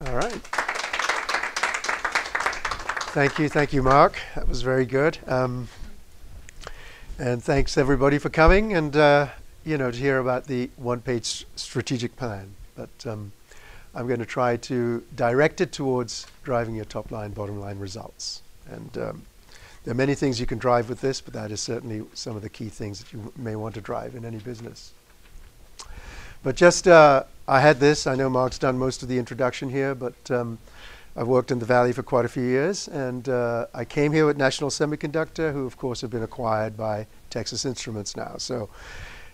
All right. Thank you, Mark. That was very good. And thanks everybody for coming and to hear about the one-page strategic plan. But I'm going to try to direct it towards driving your top line, bottom line results. And there are many things you can drive with this, but that is certainly some of the key things that you may want to drive in any business. But just, I had this. I know Mark's done most of the introduction here, but I've worked in the Valley for quite a few years, and I came here with National Semiconductor, who of course have been acquired by Texas Instruments now. So,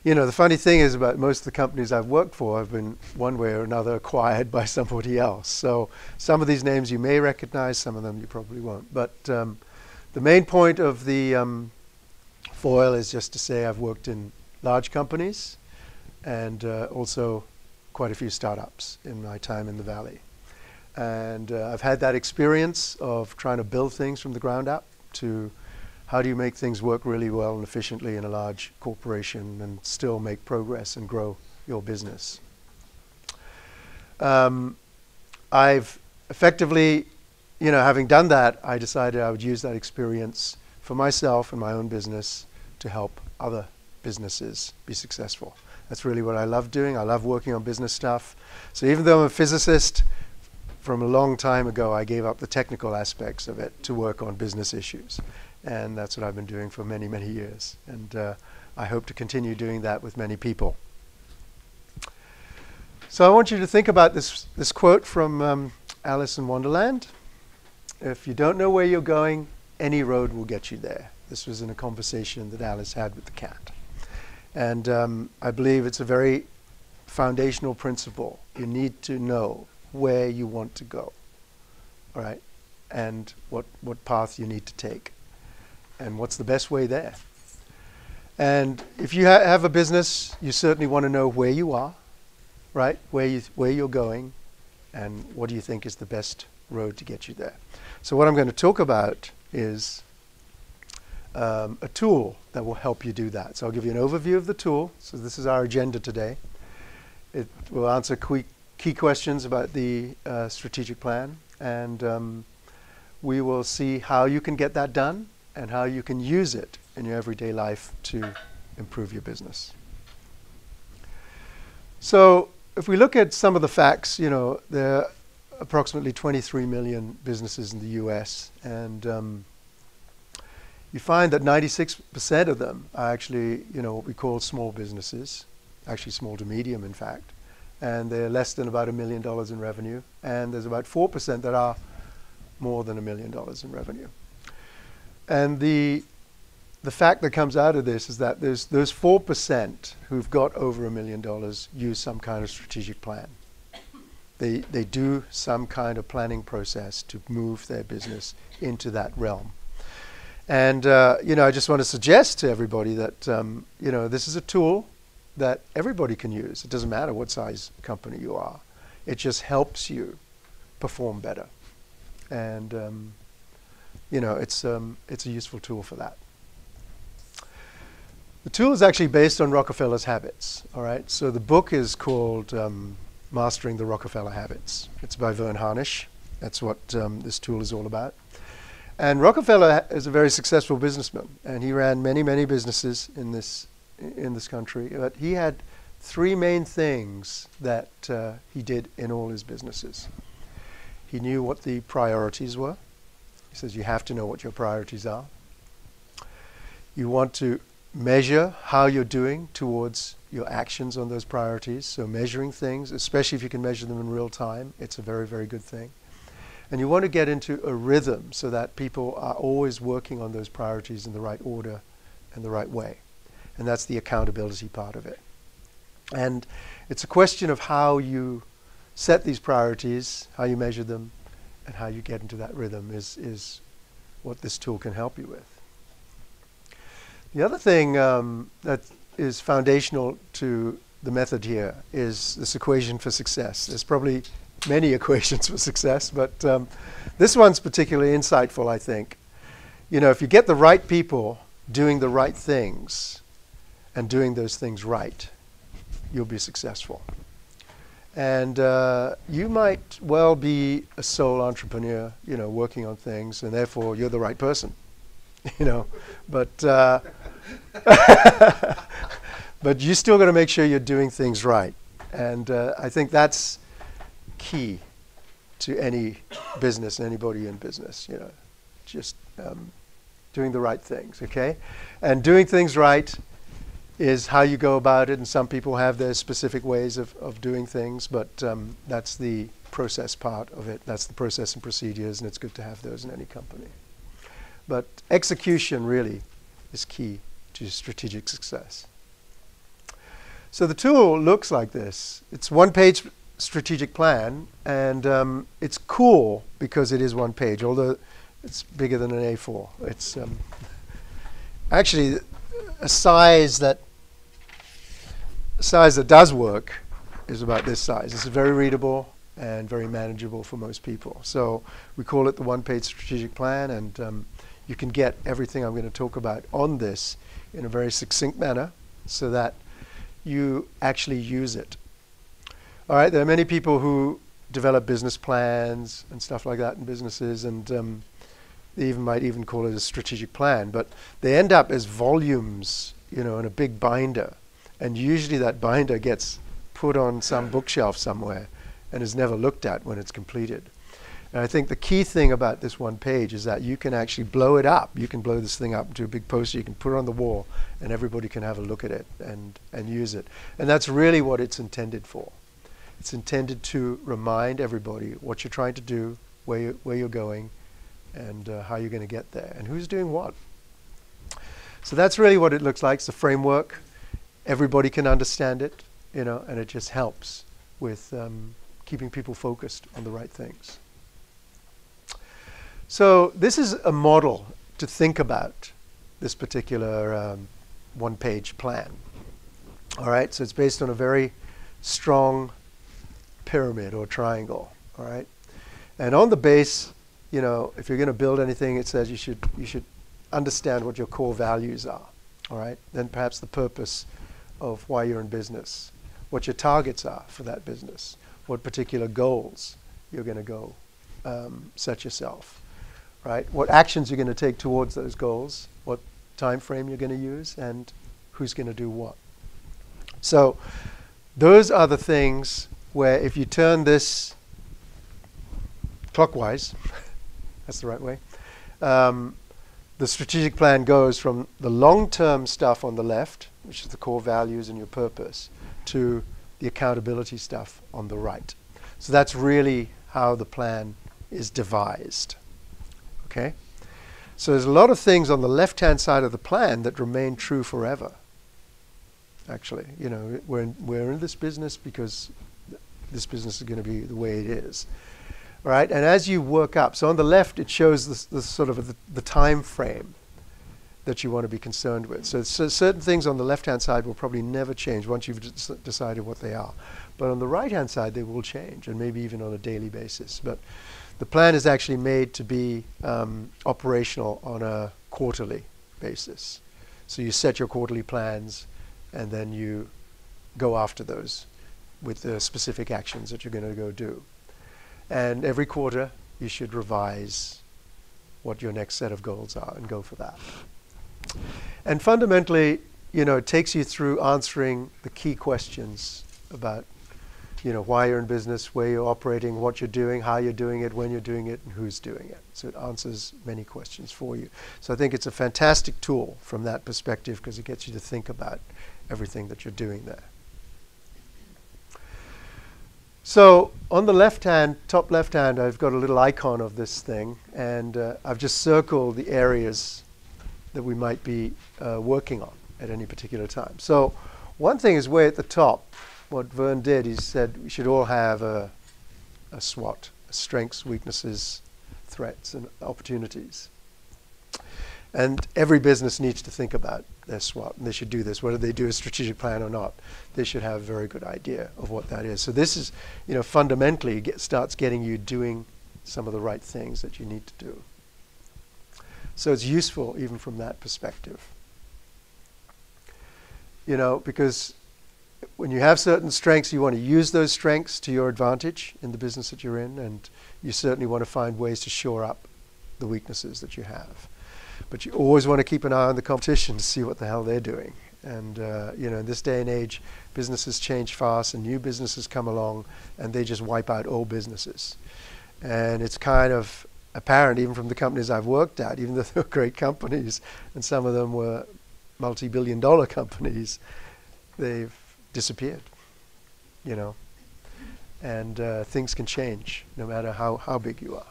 the funny thing is about most of the companies I've worked for have been one way or another acquired by somebody else. So some of these names you may recognize, some of them you probably won't. But the main point of the foil is just to say I've worked in large companies and also quite a few startups in my time in the Valley. And I've had that experience of trying to build things from the ground up to how do you make things work really well and efficiently in a large corporation and still make progress and grow your business. I've effectively, having done that, I decided I would use that experience for myself and my own business to help other businesses be successful. That's really what I love doing. I love working on business stuff. So even though I'm a physicist, from a long time ago, I gave up the technical aspects of it to work on business issues. And that's what I've been doing for many, many years. And I hope to continue doing that with many people. So I want you to think about this quote from Alice in Wonderland. If you don't know where you're going, any road will get you there. This was in a conversation that Alice had with the cat. And I believe it's a very foundational principle. You need to know where you want to go, all right? And what path you need to take. And what's the best way there. And if you have a business, you certainly want to know where you are, right? Where you're going, and what do you think is the best road to get you there. So what I'm going to talk about is a tool that will help you do that. So I'll give you an overview of the tool. So this is our agenda today. It will answer key questions about the strategic plan, and we will see how you can get that done and how you can use it in your everyday life to improve your business. So if we look at some of the facts, there are approximately 23 million businesses in the US, and you find that 96% of them are actually, what we call small businesses, actually small to medium, in fact, and they're less than about $1 million in revenue, and there's about 4% that are more than $1 million in revenue. And the fact that comes out of this is that those 4% who've got over $1 million use some kind of strategic plan. They do some kind of planning process to move their business into that realm. And I just want to suggest to everybody that this is a tool that everybody can use. It doesn't matter what size company you are. It just helps you perform better. And it's a useful tool for that. The tool is actually based on Rockefeller's habits. All right. So the book is called Mastering the Rockefeller Habits. It's by Vern Harnish. That's what this tool is all about. And Rockefeller is a very successful businessman, and he ran many, many businesses in this country. But he had three main things that he did in all his businesses. He knew what the priorities were. He says you have to know what your priorities are. You want to measure how you're doing towards your actions on those priorities. So measuring things, especially if you can measure them in real time, it's a very, very good thing. And you want to get into a rhythm so that people are always working on those priorities in the right order and the right way. And that's the accountability part of it. And it's a question of how you set these priorities, how you measure them, and how you get into that rhythm is what this tool can help you with. The other thing that is foundational to the method here is this equation for success. There's probably many equations for success, but this one's particularly insightful, I think. If you get the right people doing the right things and doing those things right, you'll be successful. And you might well be a sole entrepreneur, working on things, and therefore you're the right person, But but you still got to make sure you're doing things right. And I think that's key to any business, anybody in business, just doing the right things, okay? And doing things right is how you go about it, and some people have their specific ways of doing things, but that's the process part of it. That's the process and procedures, and it's good to have those in any company. But execution really is key to strategic success. So the tool looks like this. It's one-page strategic plan, and it's cool because it is one page, although it's bigger than an A4. It's actually a size that does work is about this size. It's very readable and very manageable for most people. So we call it the one-page strategic plan, and you can get everything I'm going to talk about on this in a very succinct manner so that you actually use it. All right, there are many people who develop business plans and stuff like that in businesses, and they might even call it a strategic plan, but they end up as volumes, in a big binder. And usually that binder gets put on some bookshelf somewhere and is never looked at when it's completed. And I think the key thing about this one page is that you can actually blow it up. You can blow this thing up into a big poster. You can put it on the wall, and everybody can have a look at it and use it. And that's really what it's intended for. It's intended to remind everybody what you're trying to do, where you're going, and how you're going to get there, and who's doing what. So that's really what it looks like. It's a framework. Everybody can understand it, and it just helps with keeping people focused on the right things. So this is a model to think about this particular one-page plan. All right, so it's based on a very strong pyramid or triangle. All right, and on the base, if you're going to build anything, it says you should understand what your core values are. All right, then perhaps the purpose of why you're in business, what your targets are for that business, what particular goals you're going to go set yourself. Right? What actions you're going to take towards those goals, what time frame you're going to use, and who's going to do what. So those are the things where if you turn this clockwise, that's the right way, the strategic plan goes from the long-term stuff on the left, which is the core values and your purpose, to the accountability stuff on the right. So that's really how the plan is devised. Okay? So there's a lot of things on the left-hand side of the plan that remain true forever. Actually, we're in this business because this business is going to be the way it is. All right? And as you work up, so on the left it shows the sort of the time frame that you want to be concerned with. So certain things on the left-hand side will probably never change once you've decided what they are. But on the right-hand side they will change, and maybe even on a daily basis. But the plan is actually made to be operational on a quarterly basis. So you set your quarterly plans, and then you go after those with the specific actions that you're going to go do. And every quarter, you should revise what your next set of goals are and go for that. And fundamentally, it takes you through answering the key questions about why you're in business, where you're operating, what you're doing, how you're doing it, when you're doing it, and who's doing it. So it answers many questions for you. So I think it's a fantastic tool from that perspective because it gets you to think about everything that you're doing there. So on the left-hand, top left-hand, I've got a little icon of this thing, and I've just circled the areas that we might be working on at any particular time. So one thing is way at the top. What Vern did, he said we should all have a SWOT, strengths, weaknesses, threats, and opportunities. And every business needs to think about their SWOT, and they should do this, whether they do a strategic plan or not. They should have a very good idea of what that is. So this is, fundamentally starts getting you doing some of the right things that you need to do. So it's useful even from that perspective. Because when you have certain strengths, you want to use those strengths to your advantage in the business that you're in, and you certainly want to find ways to shore up the weaknesses that you have. But you always want to keep an eye on the competition to see what the hell they're doing. And in this day and age, businesses change fast, and new businesses come along, and they just wipe out old businesses. And it's kind of apparent, even from the companies I've worked at, even though they were great companies, and some of them were multi-billion-dollar companies, they've disappeared, and things can change no matter how big you are.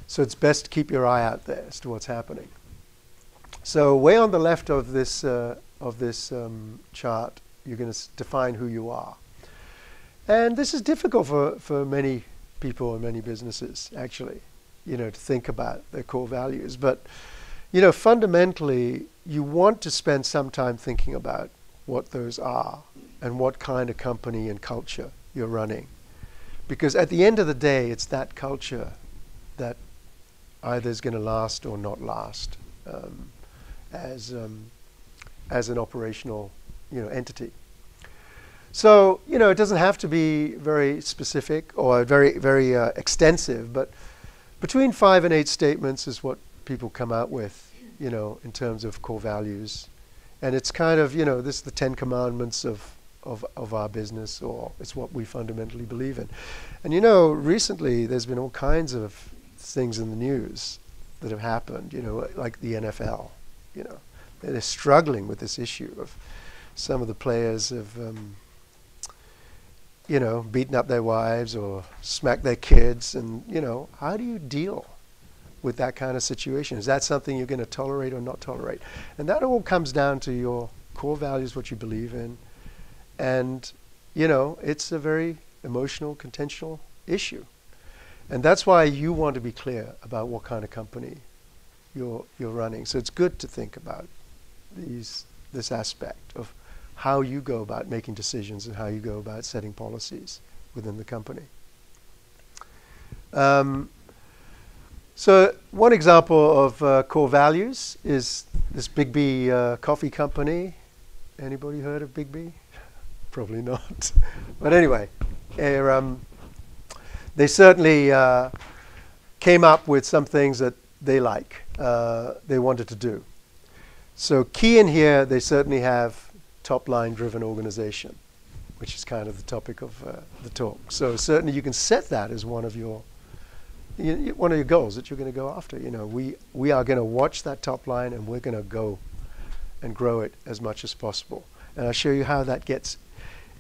So it's best to keep your eye out there as to what's happening. So way on the left of this chart, you're going to define who you are. And this is difficult for many people and many businesses, actually, to think about their core values. But, fundamentally, you want to spend some time thinking about what those are and what kind of company and culture you're running. Because at the end of the day, it's that culture that either is going to last or not last as an operational entity. So it doesn't have to be very specific or very extensive, but between 5 and 8 statements is what people come out with in terms of core values. And it's kind of this is the 10 commandments of our business, or it's what we fundamentally believe in. And recently there's been all kinds of things in the news that have happened, like the NFL, they're struggling with this issue of some of the players have, beaten up their wives or smacked their kids, and, how do you deal with that kind of situation? Is that something you're going to tolerate or not tolerate? And that all comes down to your core values, what you believe in, and, it's a very emotional, contentious issue. And that's why you want to be clear about what kind of company you're running. So it's good to think about this aspect of how you go about making decisions and how you go about setting policies within the company. So one example of core values is this Big B coffee company. Anybody heard of Big B? Probably not. But anyway, they certainly came up with some things that they wanted to do. So key in here, they certainly have top-line driven organization, which is kind of the topic of the talk. So certainly you can set that as one of your goals that you're going to go after. We are going to watch that top line, and we're going to go and grow it as much as possible. And I'll show you how that gets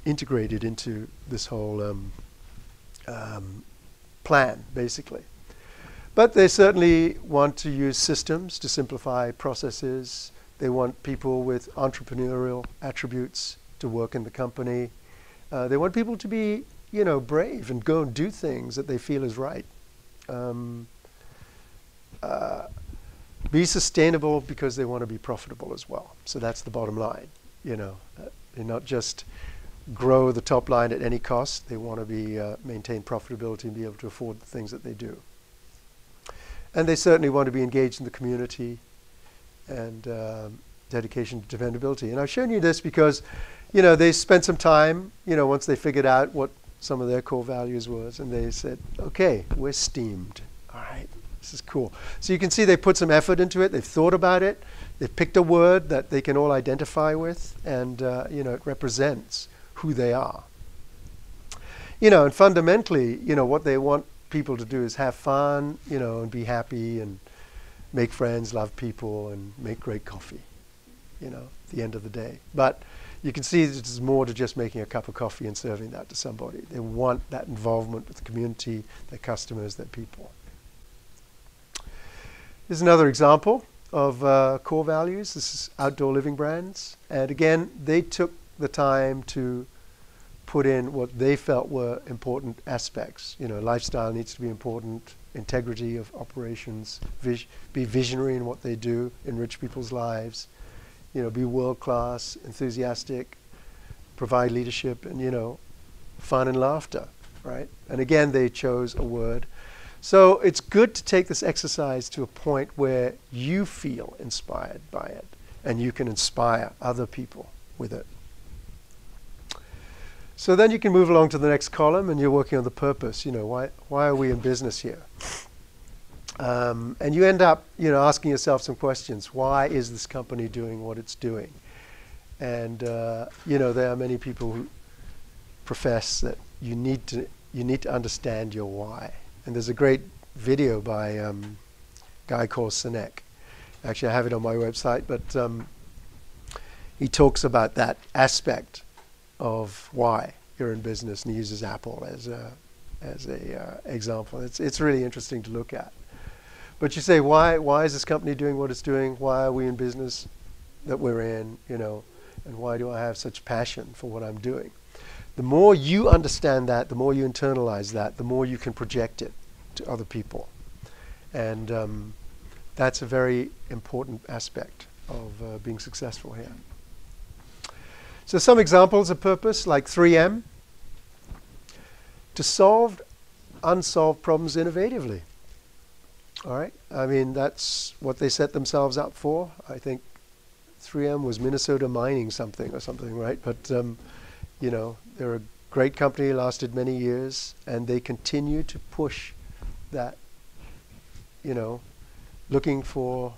integrated into this whole plan, basically. But they certainly want to use systems to simplify processes. They want people with entrepreneurial attributes to work in the company. They want people to be, brave and go and do things that they feel is right. Be sustainable because they want to be profitable as well. So that's the bottom line. They're not just grow the top line at any cost. They want to be maintain profitability and be able to afford the things that they do. And they certainly want to be engaged in the community and dedication to dependability. And I've shown you this because, they spent some time, once they figured out what some of their core values was, and they said, okay, we're steamed. All right, this is cool. So you can see they put some effort into it. They've thought about it. They've picked a word that they can all identify with, and, it represents who they are. And fundamentally, what they want people to do is have fun, and be happy and make friends, love people, and make great coffee, at the end of the day. But you can see that it's more to just making a cup of coffee and serving that to somebody. They want that involvement with the community, their customers, their people. Here's another example of core values. This is Outdoor Living Brands. And again, they took the time to put in what they felt were important aspects. Lifestyle needs to be important, integrity of operations, be visionary in what they do, enrich people's lives, be world-class, enthusiastic, provide leadership, and, fun and laughter, right? And again, they chose a word. So it's good to take this exercise to a point where you feel inspired by it, and you can inspire other people with it. So then you can move along to the next column, and you're working on the purpose. Why are we in business here? And you end up, asking yourself some questions. Why is this company doing what it's doing? And there are many people who profess that you need to understand your why. And there's a great video by a guy called Sinek. Actually, I have it on my website, but he talks about that aspect of why you're in business, and he uses Apple as a example. It's really interesting to look at. But you say, why is this company doing what it's doing? Why are we in business that we're in? And why do I have such passion for what I'm doing? The more you understand that, the more you internalize that, the more you can project it to other people. And that's a very important aspect of being successful here. So some examples of purpose, like 3M, to solve unsolved problems innovatively. All right? I mean, that's what they set themselves up for. I think 3M was Minnesota Mining something, right? But, they're a great company, lasted many years, and they continue to push that, looking for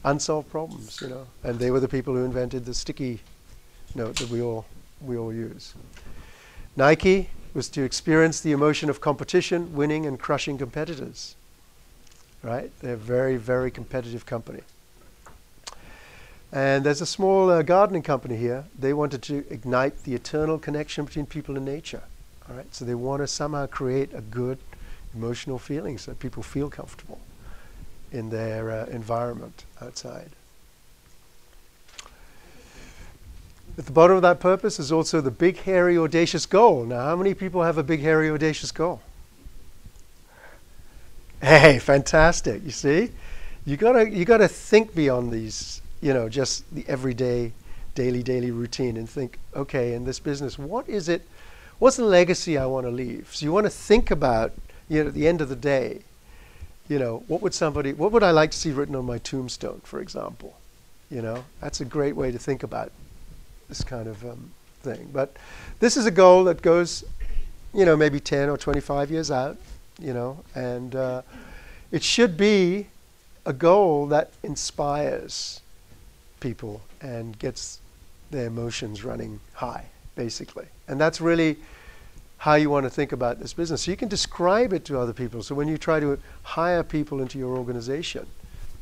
unsolved problems, And they were the people who invented the sticky note that we all use. Nike was to experience the emotion of competition, winning and crushing competitors. Right? They're a very, very competitive company. And there's a small gardening company here. They wanted to ignite the eternal connection between people and nature. All right? So they want to somehow create a good emotional feeling so that people feel comfortable in their environment outside. At the bottom of that purpose is also the big, hairy, audacious goal. Now, how many people have a big, hairy, audacious goal? Hey, fantastic. You see? You gotta think beyond these, just the everyday, daily routine, and think, okay, in this business, what is it? What's the legacy I want to leave? So you want to think about, at the end of the day, what would I like to see written on my tombstone, for example? That's a great way to think about this kind of thing. But this is a goal that goes, maybe 10 or 25 years out, and it should be a goal that inspires people and gets their emotions running high, basically. And that's really how you want to think about this business. So you can describe it to other people. So when you try to hire people into your organization,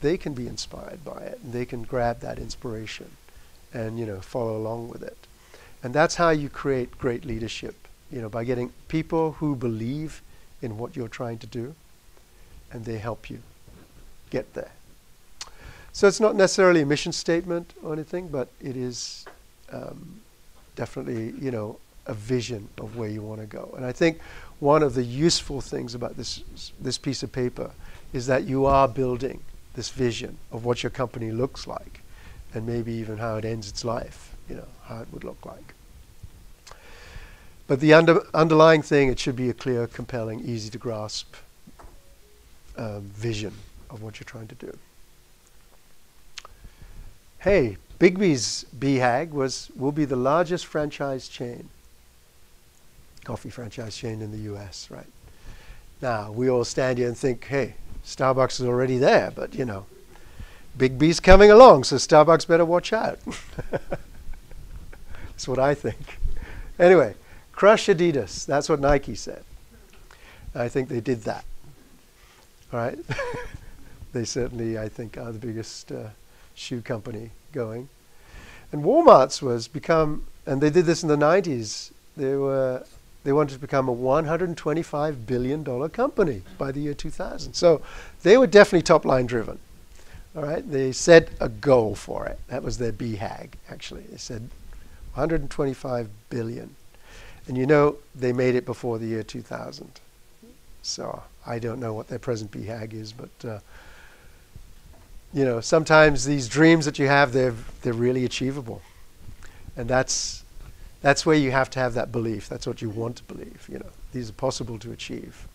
they can be inspired by it, and they can grab that inspiration and follow along with it. And that's how you create great leadership, by getting people who believe in what you're trying to do, and they help you get there. So it's not necessarily a mission statement or anything, but it is definitely, a vision of where you want to go. And I think one of the useful things about this piece of paper is that you are building this vision of what your company looks like, and maybe even how it ends its life, how it would look like. But the underlying thing, it should be a clear, compelling, easy to grasp vision of what you're trying to do. Hey, Bigby's BHAG will be the largest franchise chain, coffee franchise chain in the US, right? Now, we all stand here and think, hey, Starbucks is already there, but Big B's coming along, so Starbucks better watch out. That's what I think. Anyway, crush Adidas. That's what Nike said. I think they did that. All right? They certainly, I think, are the biggest shoe company going. And Walmart's and they did this in the 90s, they wanted to become a $125 billion company by the year 2000. So they were definitely top-line driven. All right, they set a goal for it. That was their BHAG, actually. They said 125 billion. And they made it before the year 2000. So I don't know what their present BHAG is, but sometimes these dreams that you have, they're really achievable. And that's where you have to have that belief. That's what you want to believe. These are possible to achieve.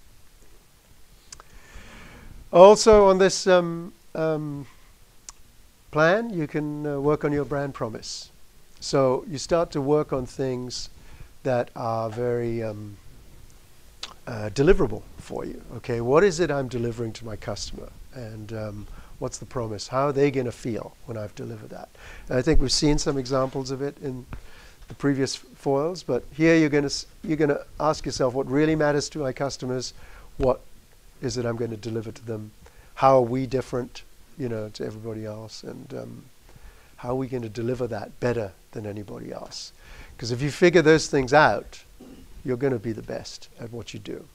Also on this plan, you can work on your brand promise. So you start to work on things that are very deliverable for you. Okay, what is it I'm delivering to my customer, and what's the promise? How are they going to feel when I've delivered that? And I think we've seen some examples of it in the previous foils, but here you're going to ask yourself what really matters to my customers. What is it I'm going to deliver to them? How are we different, to everybody else, and how are we going to deliver that better than anybody else? Because if you figure those things out, you're going to be the best at what you do.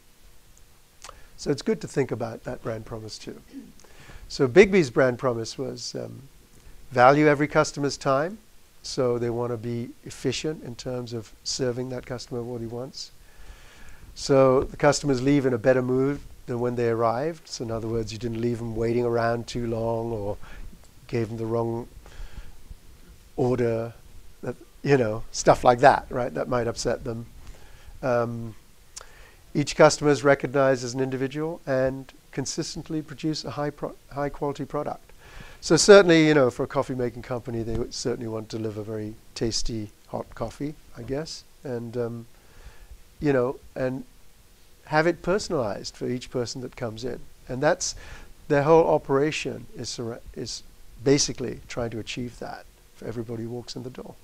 So it's good to think about that brand promise too. So Bigby's brand promise was value every customer's time. So they want to be efficient in terms of serving that customer what he wants. So the customers leave in a better mood than when they arrived. So in other words, you didn't leave them waiting around too long or gave them the wrong order, stuff like that, right? That might upset them. Each customer is recognized as an individual and consistently produce a high quality product. So certainly, for a coffee making company, they would certainly want to deliver very tasty hot coffee, I guess, and and have it personalized for each person that comes in. And that's their whole operation is basically trying to achieve that for everybody who walks in the door.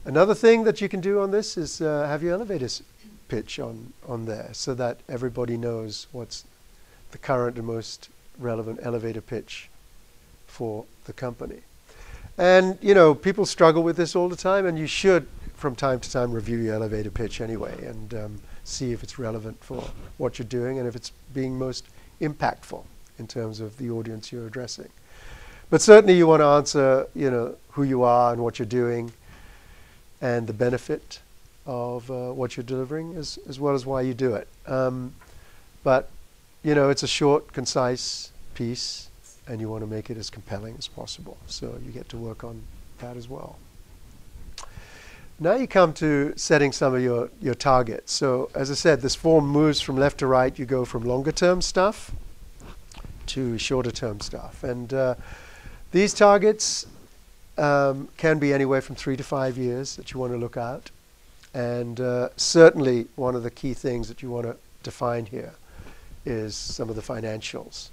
Another thing that you can do on this is have your elevator pitch on there so that everybody knows what's the current and most relevant elevator pitch for the company. And, people struggle with this all the time, and you should, from time to time, review your elevator pitch anyway and see if it's relevant for what you're doing and if it's being most impactful in terms of the audience you're addressing. But certainly you want to answer, who you are and what you're doing and the benefit of what you're delivering as well as why you do it. But it's a short, concise piece, and you want to make it as compelling as possible. So you get to work on that as well. Now you come to setting some of your targets. So as I said, this form moves from left to right. You go from longer term stuff to shorter term stuff. And these targets can be anywhere from 3 to 5 years that you want to look at. And certainly one of the key things that you want to define here is some of the financials.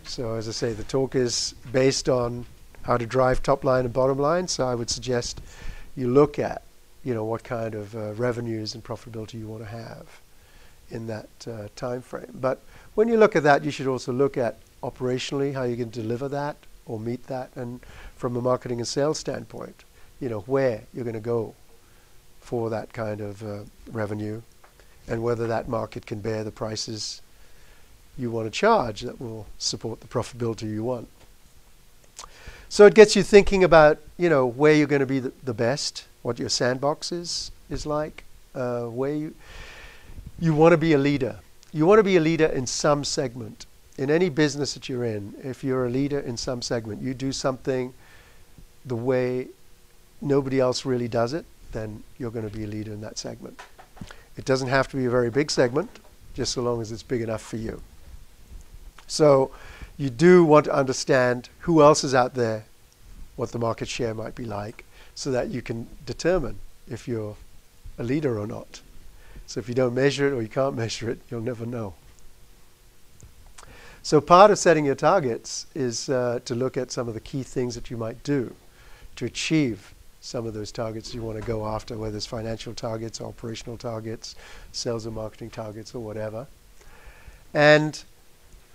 So as I say, the talk is based on how to drive top line and bottom line. So I would suggest you look at, what kind of revenues and profitability you want to have in that time frame. But when you look at that, you should also look at operationally how you can deliver that or meet that, and from a marketing and sales standpoint, where you're going to go for that kind of revenue, and whether that market can bear the prices you want to charge that will support the profitability you want. So it gets you thinking about, where you're going to be the best, what your sandbox is like, where you want to be a leader. You want to be a leader in some segment. In any business that you're in, if you're a leader in some segment, you do something the way nobody else really does it, then you're going to be a leader in that segment. It doesn't have to be a very big segment, just so long as it's big enough for you. So you do want to understand who else is out there, what the market share might be like, so that you can determine if you're a leader or not. So if you don't measure it or you can't measure it, you'll never know. So part of setting your targets is to look at some of the key things that you might do to achieve some of those targets you want to go after, whether it's financial targets, operational targets, sales and marketing targets, or whatever. And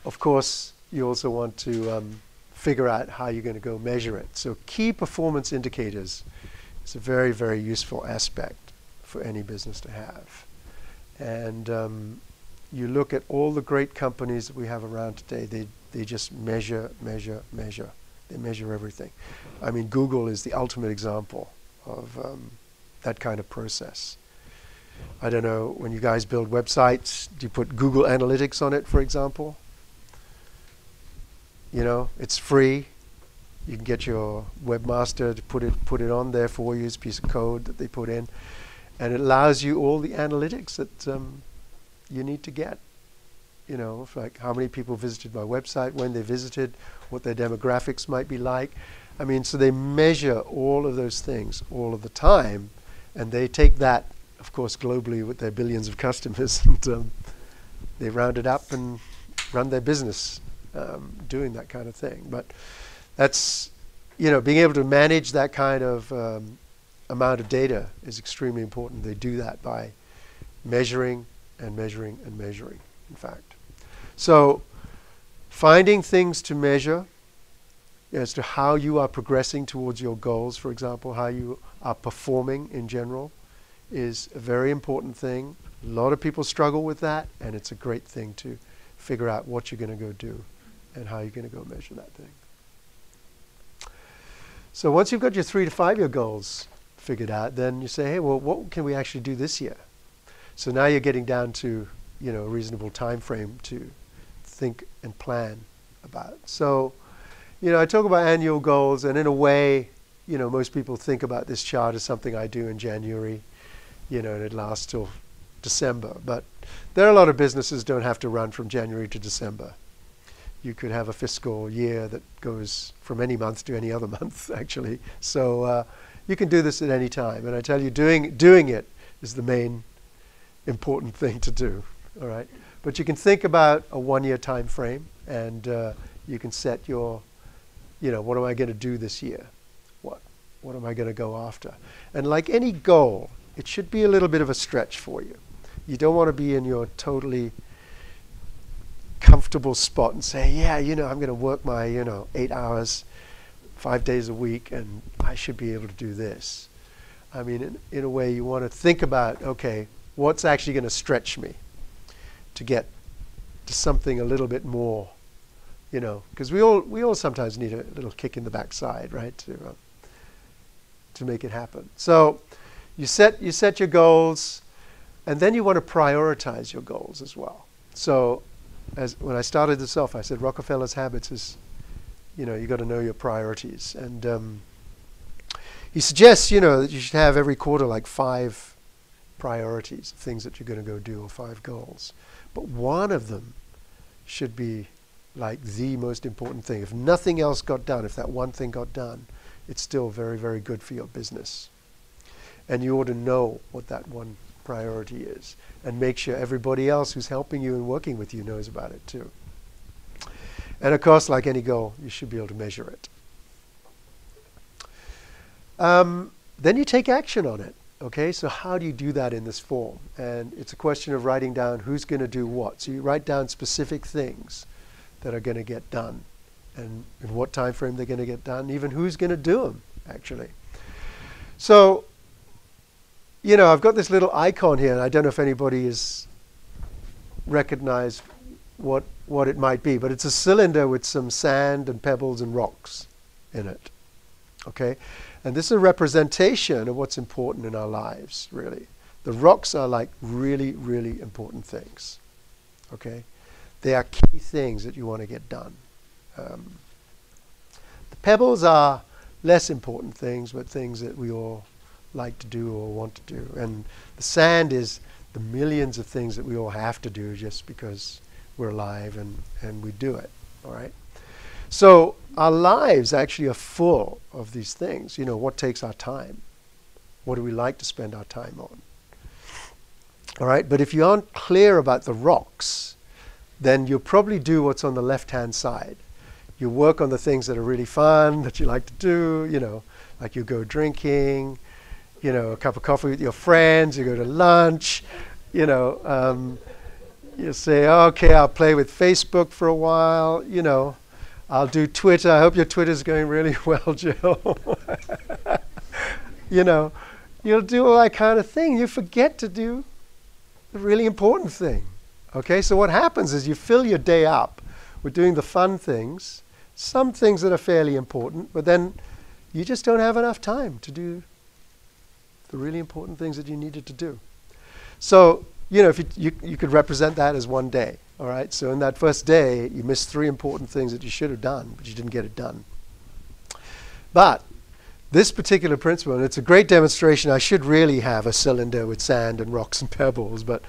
of course, you also want to figure out how you're going to go measure it. So key performance indicators is a very, very useful aspect for any business to have. And you look at all the great companies that we have around today, they just measure. They measure everything. I mean, Google is the ultimate example of that kind of process. I don't know, when you guys build websites, do you put Google Analytics on it, for example? It's free. You can get your webmaster to put it on there for you. It's a piece of code that they put in. And it allows you all the analytics that you need to get. Like how many people visited my website, when they visited, what their demographics might be like. I mean, so they measure all of those things all of the time, and they take that, of course, globally with their billions of customers, and they round it up and run their business doing that kind of thing. But that's, being able to manage that kind of amount of data is extremely important. They do that by measuring and measuring and measuring, in fact. So finding things to measure as to how you are progressing towards your goals, for example, how you are performing in general, is a very important thing. A lot of people struggle with that, and it's a great thing to figure out what you're going to go do and how you're going to go measure that thing. So once you've got your 3 to 5 year goals figured out, then you say, hey, well, what can we actually do this year? So now you're getting down to, a reasonable time frame to think and plan about. So, I talk about annual goals, and in a way, most people think about this chart as something I do in January, and it lasts till December. But there are a lot of businesses don't have to run from January to December. You could have a fiscal year that goes from any month to any other month, actually. So you can do this at any time. And I tell you, doing it is the main important thing to do, all right? But you can think about a 1 year time frame, and you can set your, what am I going to do this year? What am I going to go after? And like any goal, it should be a little bit of a stretch for you. You don't want to be in your totally comfortable spot and say, yeah, I'm going to work my, 8 hours, 5 days a week, and I should be able to do this. I mean, in a way, you want to think about, okay, what's actually going to stretch me to get to something a little bit more, because we all sometimes need a little kick in the backside, right, to make it happen. So you set your goals, and then you want to prioritize your goals as well. So when I started this off, I said Rockefeller's habits is, you got to know your priorities. And he suggests, that you should have every quarter like 5 priorities, things that you're going to go do, or 5 goals. But one of them should be like the most important thing. If nothing else got done, if that one thing got done, it's still very, very good for your business. And you ought to know what that one priority is, and make sure everybody else who's helping you and working with you knows about it too. And of course, like any goal, you should be able to measure it. Then you take action on it. Okay, so how do you do that in this form? And it's a question of writing down who's going to do what. So you write down specific things that are going to get done, and in what time frame they're going to get done, even who's going to do them, actually. So, I've got this little icon here, and I don't know if anybody has recognized what it might be, but it's a cylinder with some sand and pebbles and rocks in it. Okay? And this is a representation of what's important in our lives, really. The rocks are like really, really important things. Okay? They are key things that you want to get done. The pebbles are less important things, but things that we all like to do or want to do. And the sand is the millions of things that we all have to do just because we're alive and we do it. All right? So our lives actually are full of these things. What takes our time? What do we like to spend our time on? All right? But if you aren't clear about the rocks, then you'll probably do what's on the left-hand side. You work on the things that are really fun, that you like to do, like you go drinking, a cup of coffee with your friends, you go to lunch, you say, okay, I'll play with Facebook for a while, I'll do Twitter. I hope your Twitter's going really well, Jill. You'll do all that kind of thing. You forget to do the really important thing. Okay, so what happens is you fill your day up with doing the fun things, some things that are fairly important, but then you just don't have enough time to do the really important things that you needed to do. So, if you could represent that as one day. All right, so in that first day, you missed 3 important things that you should have done, but you didn't get it done. But this particular principle, and it's a great demonstration, I should really have a cylinder with sand and rocks and pebbles, but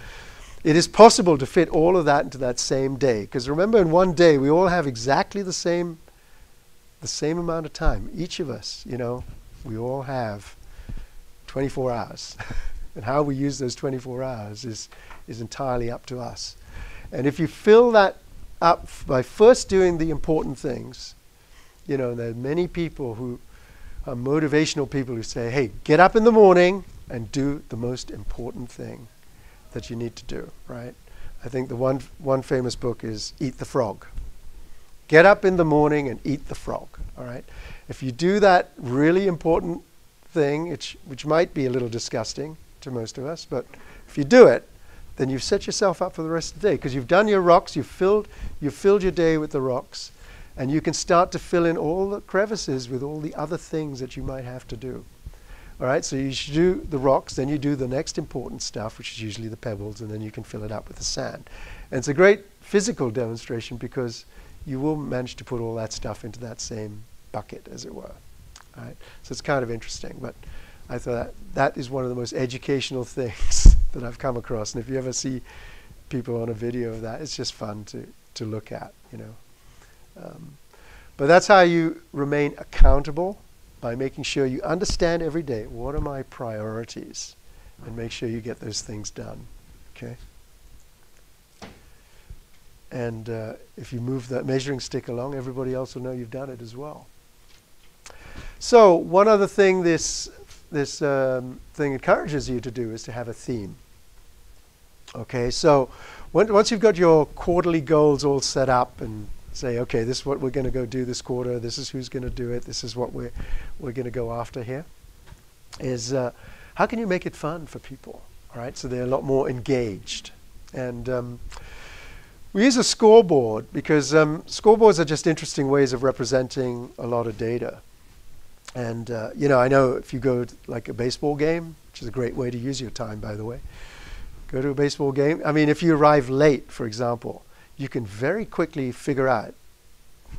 it is possible to fit all of that into that same day. Because remember, in one day, we all have exactly the same the same amount of time. Each of us, you know, we all have 24 hours. And how we use those 24 hours is entirely up to us. And if you fill that up by first doing the important things, you know, there are many people who are motivational people who say, hey, get up in the morning and do the most important thing that you need to do, right? I think the one famous book is Eat the Frog. Get up in the morning and eat the frog, all right? If you do that really important thing, which might be a little disgusting to most of us, but if you do it, then you've set yourself up for the rest of the day, because you've done your rocks, you've filled your day with the rocks, and you can start to fill in all the crevices with all the other things that you might have to do. All right, so you should do the rocks, then you do the next important stuff, which is usually the pebbles, and then you can fill it up with the sand. And it's a great physical demonstration because you will manage to put all that stuff into that same bucket, as it were. All right, so it's kind of interesting, but I thought that is one of the most educational things that I've come across. And if you ever see people on a video of that, it's just fun to look at, you know. But that's how you remain accountable, by making sure you understand every day, what are my priorities, and make sure you get those things done, okay? And if you move that measuring stick along, everybody else will know you've done it as well. So one other thing this thing encourages you to do is to have a theme. Okay, so once you've got your quarterly goals all set up and say, okay, this is what we're going to go do this quarter, this is who's going to do it, this is what we're going to go after here, is how can you make it fun for people, all right, so they're a lot more engaged. And we use a scoreboard because scoreboards are just interesting ways of representing a lot of data. And you know, I know if you go to like a baseball game, which is a great way to use your time, by the way, go to a baseball game. I mean, if you arrive late, for example, you can very quickly figure out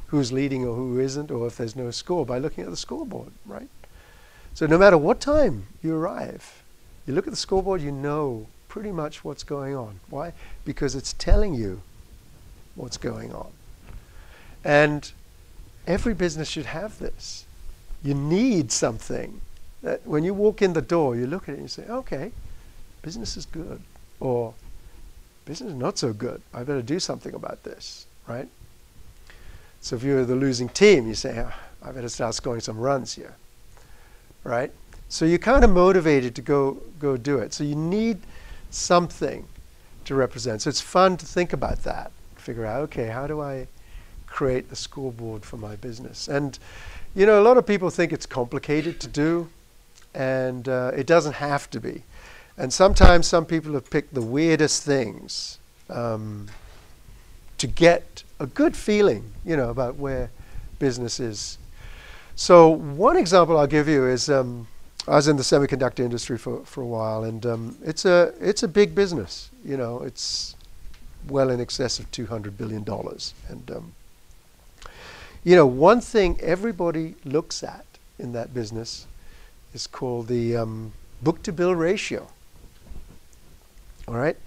who's leading or who isn't, or if there's no score, by looking at the scoreboard, right? So no matter what time you arrive, you look at the scoreboard, you know pretty much what's going on. Why? Because it's telling you what's going on. And every business should have this. You need something that when you walk in the door, you look at it and you say, okay, business is good, or business is not so good. I better do something about this, right? So if you're the losing team, you say, oh, I better start scoring some runs here, right? So you're kind of motivated to go do it. So you need something to represent. So it's fun to think about that, figure out, okay, how do I create the scoreboard for my business? And you know, a lot of people think it's complicated to do, and it doesn't have to be. And sometimes some people have picked the weirdest things to get a good feeling, you know, about where business is. So one example I'll give you is I was in the semiconductor industry for a while, and it's a big business. You know, it's well in excess of $200 billion. And you know, one thing everybody looks at in that business is called the book-to-bill ratio. All right?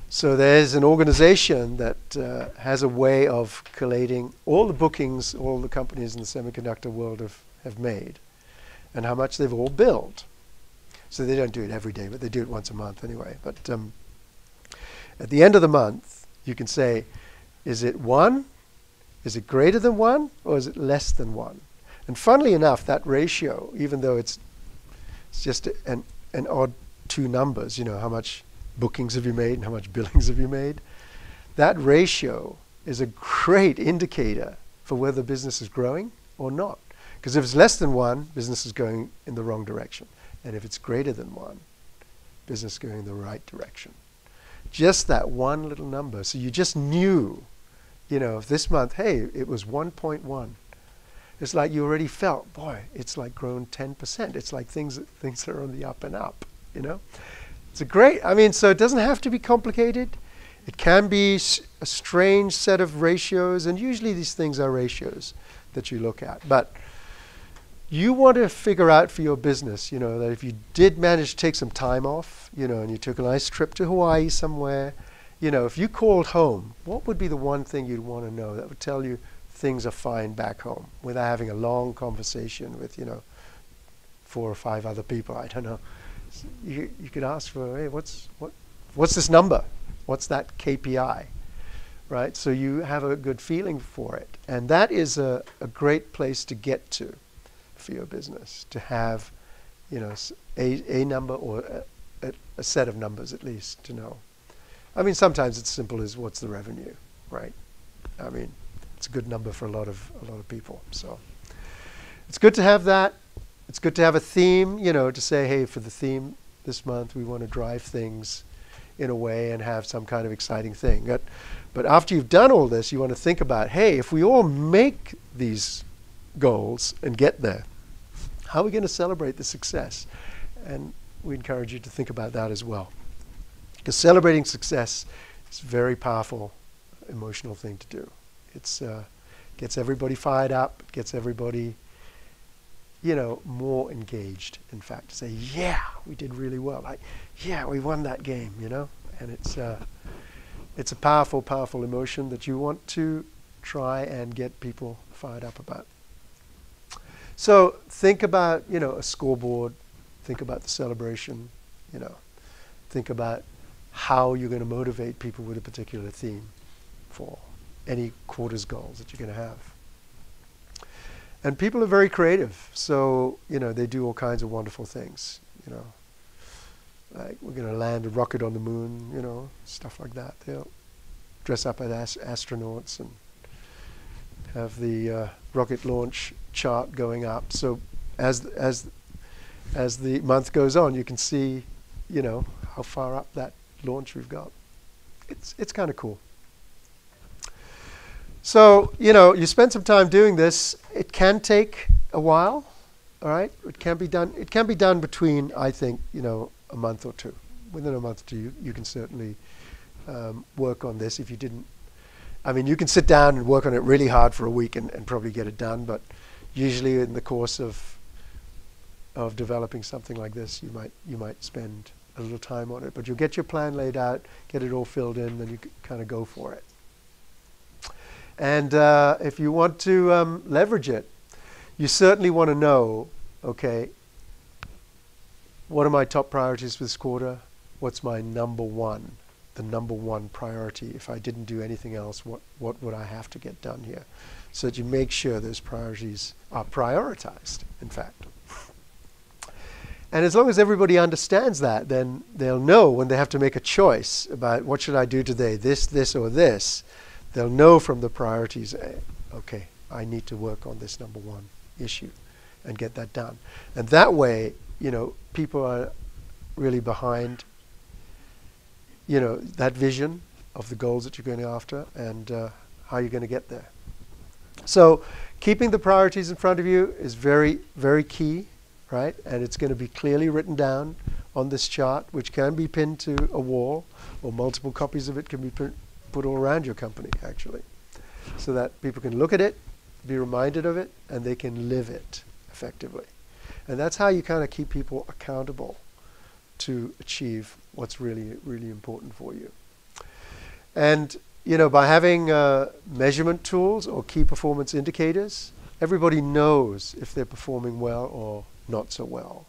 So there's an organization that has a way of collating all the bookings all the companies in the semiconductor world have made and how much they've all billed. So they don't do it every day, but they do it once a month anyway. But at the end of the month, you can say, is it 1? Is it greater than 1, or is it less than 1? And funnily enough, that ratio, even though it's just an odd two numbers, you know, how much bookings have you made and how much billings have you made, that ratio is a great indicator for whether business is growing or not. Because if it's less than 1, business is going in the wrong direction. And if it's greater than 1, business is going in the right direction. Just that one little number. So you just knew, you know, if this month, hey, it was 1.1. It's like you already felt, boy, it's like grown 10%. It's like things are on the up and up, you know. It's a great, I mean, so it doesn't have to be complicated. It can be a strange set of ratios, and usually these things are ratios that you look at. But you want to figure out for your business, you know, that if you did manage to take some time off, you know, and you took a nice trip to Hawaii somewhere, you know, if you called home, what would be the one thing you'd want to know that would tell you things are fine back home without having a long conversation with, 4 or 5 other people. I don't know. You could ask for, hey, what's this number? What's that KPI? Right? So you have a good feeling for it. And that is a great place to get to for your business, to have, a number or a set of numbers at least to know. I mean, sometimes it's simple as what's the revenue, right? I mean, it's a good number for a lot of people. So it's good to have that. It's good to have a theme, to say, hey, for the theme this month, we want to drive things in a way and have some kind of exciting thing. But after you've done all this, you want to think about, hey, if we all make these goals and get there, how are we going to celebrate the success? And we encourage you to think about that as well. Because celebrating success is a very powerful emotional thing to do. It's gets everybody fired up, gets everybody, more engaged, in fact, to say, yeah, we did really well. Like, yeah, we won that game, And it's a powerful, powerful emotion that you want to try and get people fired up about. So think about, a scoreboard. Think about the celebration, Think about how you're going to motivate people with a particular theme for any quarter's goals that you're going to have. And people are very creative. So, they do all kinds of wonderful things, Like we're going to land a rocket on the moon, stuff like that. They'll dress up as astronauts and have the rocket launch chart going up. So as the month goes on, you can see, how far up that launch we've got. It's kind of cool. So, you spend some time doing this. It can take a while, all right? It can be done between, I think, a month or two. Within a month or two, you can certainly work on this. If you didn't, I mean, you can sit down and work on it really hard for a week and probably get it done, but usually in the course of developing something like this, you might spend a little time on it. But you'll get your plan laid out, get it all filled in, then you kind of go for it. And if you want to leverage it, you certainly want to know, okay, what are my top priorities for this quarter? What's my number one, the number one priority? If I didn't do anything else, what would I have to get done here? So that you make sure those priorities are prioritized, in fact. And as long as everybody understands that, then they'll know when they have to make a choice about what should I do today, this, or this. They'll know from the priorities, okay, I need to work on this number one issue and get that done. And that way, people are really behind, that vision of the goals that you're going after and how you're going to get there. So keeping the priorities in front of you is very, very key, right? And it's going to be clearly written down on this chart, which can be pinned to a wall, or multiple copies of it can be put all around your company, actually, so that people can look at it, be reminded of it, and they can live it effectively. And that's how you kind of keep people accountable to achieve what's really, really important for you. And, by having measurement tools or key performance indicators, everybody knows if they're performing well or not so well,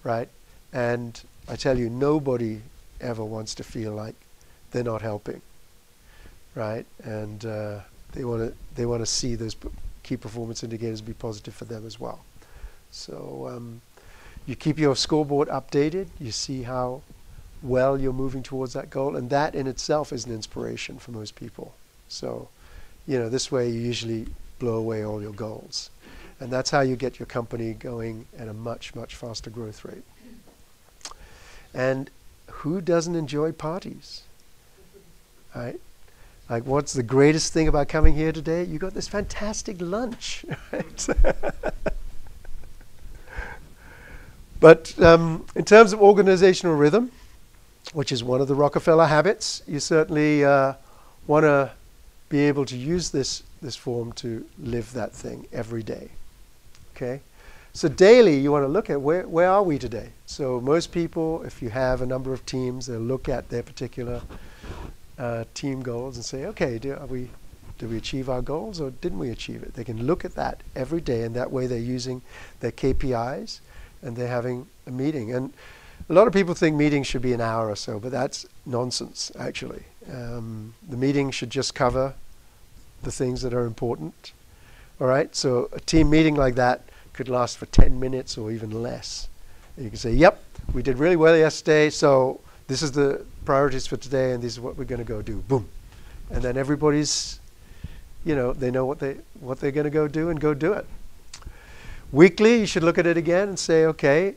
right? And I tell you, nobody ever wants to feel like they're not helping. Right, and they want to see those key performance indicators be positive for them as well. So you keep your scoreboard updated. You see how well you're moving towards that goal, and that in itself is an inspiration for most people. So, this way you usually blow away all your goals, and that's how you get your company going at a much, much faster growth rate. And who doesn't enjoy parties, right? Like, what's the greatest thing about coming here today? You got this fantastic lunch, right? But in terms of organizational rhythm, which is one of the Rockefeller habits, you certainly want to be able to use this form to live that thing every day. Okay? So daily, you want to look at where are we today? So most people, if you have a number of teams, they'll look at their particular team goals and say, okay, Did we achieve our goals or didn't we achieve it? They can look at that every day, and that way they're using their KPIs and they're having a meeting. And a lot of people think meetings should be an hour or so, but that's nonsense, actually. The meeting should just cover the things that are important. All right, so a team meeting like that could last for 10 minutes or even less. And you can say, yep, we did really well yesterday, so this is the priorities for today, and this is what we're going to go do. Boom. And then everybody's, you know, they know what they're going to go do and go do it. Weekly, you should look at it again and say, okay,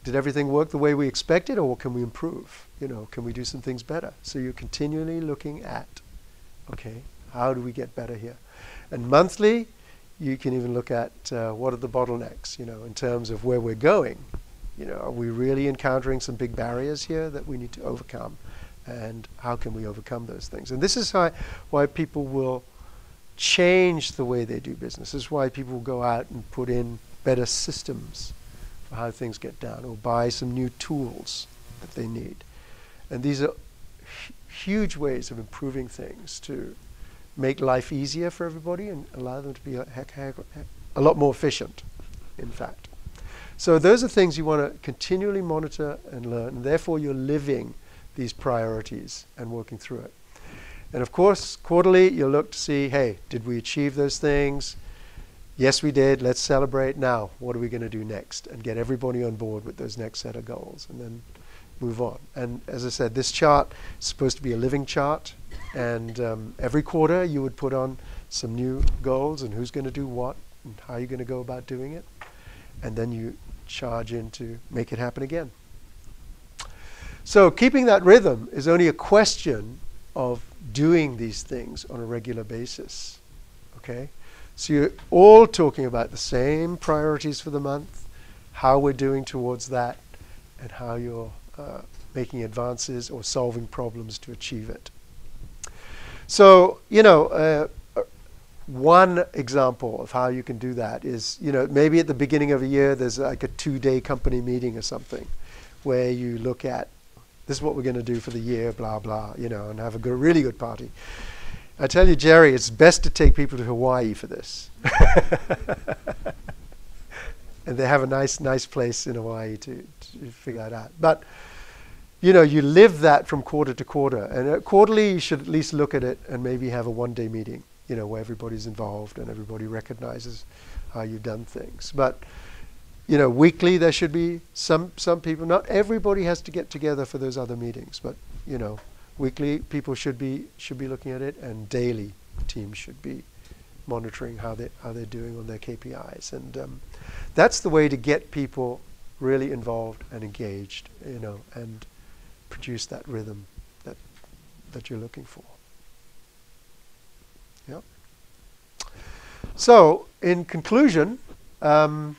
did everything work the way we expected, or what can we improve? You know, can we do some things better? So you're continually looking at, okay, how do we get better here? And monthly, you can even look at what are the bottlenecks, you know, in terms of where we're going. You know, are we really encountering some big barriers here that we need to overcome? And how can we overcome those things? And this is why people will change the way they do business. This is why people will go out and put in better systems for how things get done, or buy some new tools that they need. And these are huge ways of improving things to make life easier for everybody and allow them to be a lot more efficient, in fact. So those are things you want to continually monitor and learn, and therefore you're living these priorities and working through it. And of course, quarterly, you'll look to see, hey, did we achieve those things? Yes, we did. Let's celebrate. Now, what are we going to do next? And get everybody on board with those next set of goals, and then move on. And as I said, this chart is supposed to be a living chart. And every quarter, you would put on some new goals and who's going to do what and how you're going to go about doing it. And then you charge in to make it happen again. So keeping that rhythm is only a question of doing these things on a regular basis. Okay? So you're all talking about the same priorities for the month, how we're doing towards that, and how you're making advances or solving problems to achieve it. So, you know, one example of how you can do that is, you know, maybe at the beginning of a year there's like a 2-day company meeting or something where you look at, this is what we're going to do for the year, blah, blah, you know, and have a really good party. I tell you, Jerry, it's best to take people to Hawaii for this. And they have a nice place in Hawaii to figure that out. But, you know, you live that from quarter to quarter. And quarterly, you should at least look at it and maybe have a 1-day meeting, you know, where everybody's involved and everybody recognizes how you've done things. But, you know, weekly, there should be some people. Not everybody has to get together for those other meetings, but, you know, weekly, people should be looking at it, and daily, teams should be monitoring how they're doing on their KPIs, and that's the way to get people really involved and engaged, you know, and produce that rhythm that you're looking for. Yeah. So, in conclusion, you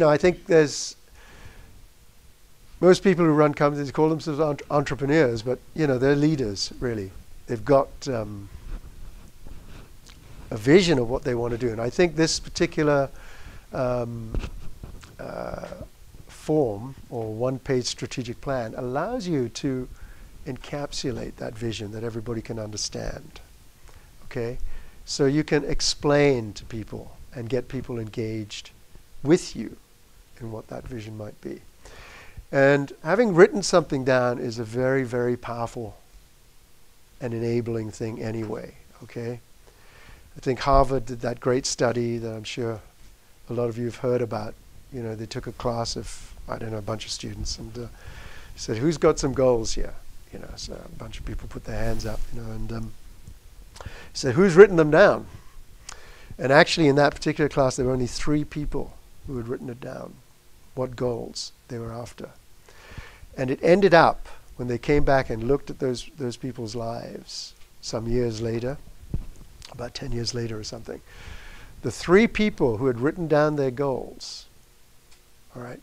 know, I think there's most people who run companies call themselves entrepreneurs, but, you know, they're leaders, really. They've got a vision of what they want to do. And I think this particular form, or one-page strategic plan, allows you to encapsulate that vision that everybody can understand. Okay? So you can explain to people and get people engaged with you in what that vision might be. And having written something down is a very, very powerful and enabling thing anyway, okay? I think Harvard did that great study that I'm sure a lot of you have heard about. You know, they took a class of, I don't know, a bunch of students, and said, who's got some goals here? You know, so a bunch of people put their hands up, you know, and said, who's written them down? And actually in that particular class, there were only 3 people who had written it down, what goals they were after. And it ended up, when they came back and looked at those people's lives some years later, about 10 years later or something, the 3 people who had written down their goals, all right,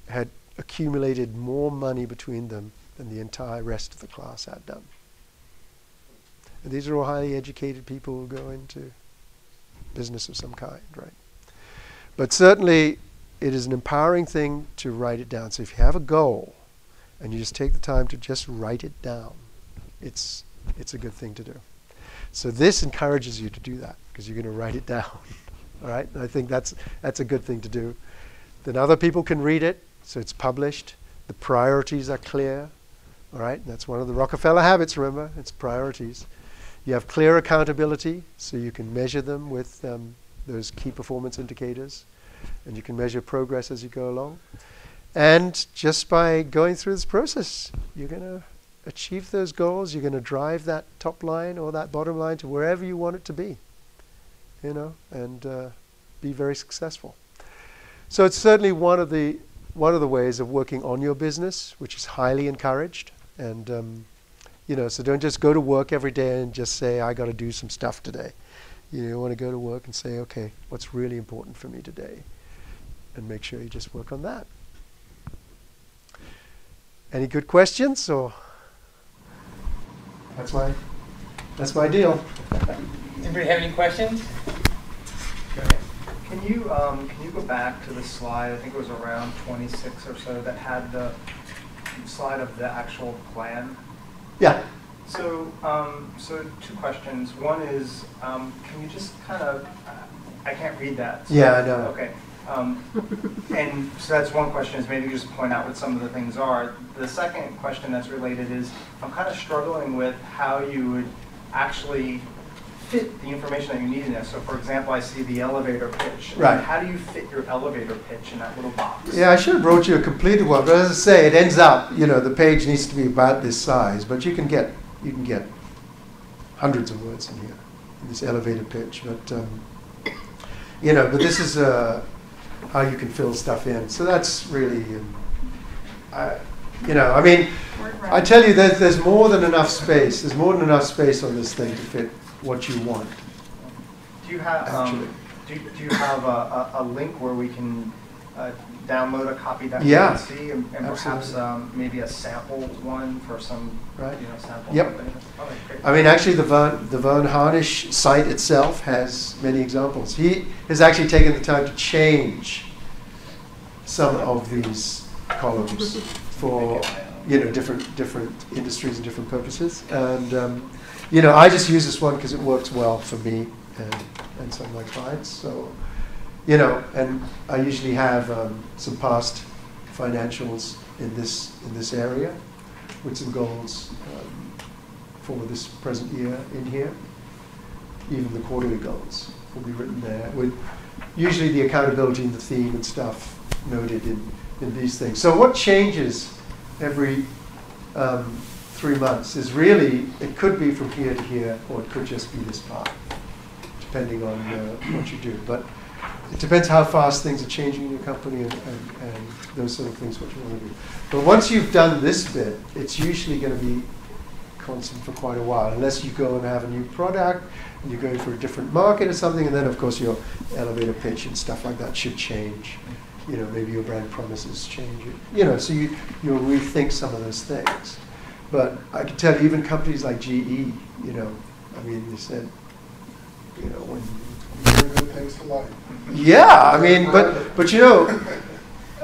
had accumulated more money between them than the entire rest of the class had done. And these are all highly educated people who go into business of some kind, right? But certainly, it is an empowering thing to write it down. So if you have a goal and you just take the time to just write it down, it's a good thing to do. So this encourages you to do that because you're going to write it down. All right? And I think that's a good thing to do. Then other people can read it, so it's published. The priorities are clear. All right? And that's one of the Rockefeller habits, remember? It's priorities. You have clear accountability, so you can measure them with those key performance indicators, and you can measure progress as you go along. And just by going through this process, you're going to achieve those goals. You're going to drive that top line or that bottom line to wherever you want it to be, you know, and be very successful. So it's certainly one of the ways of working on your business, which is highly encouraged. And you know, so don't just go to work every day and just say, I got to do some stuff today. You want to go to work and say, okay, what's really important for me today? And make sure you just work on that. Any good questions? Or that's my deal. Anybody have any questions? Go ahead. Can you go back to the slide? I think it was around 26 or so that had the slide of the actual plan. Yeah. So, so two questions. One is, can you just kind of, I can't read that. So, yeah, I know. Okay. And so that's one question, is maybe just point out what some of the things are. The second question that's related is, I'm kind of struggling with how you would actually fit the information that you need in this. So for example, I see the elevator pitch. Right. How do you fit your elevator pitch in that little box? Yeah, I should have brought you a completed one, but as I say, it ends up, you know, the page needs to be about this size, but you can get hundreds of words in here, in this elevator pitch. But you know, but this is how you can fill stuff in. So that's really, you know, I mean, I tell you, there's more than enough space. There's more than enough space on this thing to fit what you want. Do you have do you have a link where we can download a copy that we can see, and perhaps maybe a sample one for some sample? Yep. Okay, great. I mean, actually, the Verne Harnish site itself has many examples. He has actually taken the time to change some of these columns for different industries and different purposes. And you know, I just use this one because it works well for me and some of my clients. So, you know, and I usually have some past financials in this area with some goals for this present year in here. Even the quarterly goals will be written there, with usually the accountability and the theme and stuff noted in these things. So what changes every 3 months is really, it could be from here to here, or it could just be this part, depending on what you do. But it depends how fast things are changing in your company and those sort of things, what you want to do. But once you've done this bit, it's usually going to be constant for quite a while, unless you go and have a new product, and you're going for a different market or something, and then of course your elevator pitch and stuff like that should change. You know, maybe your brand promises change. You know, so you'll rethink some of those things. But I can tell you, even companies like GE, you know, I mean, they said, you know, when yeah, I mean, but you know,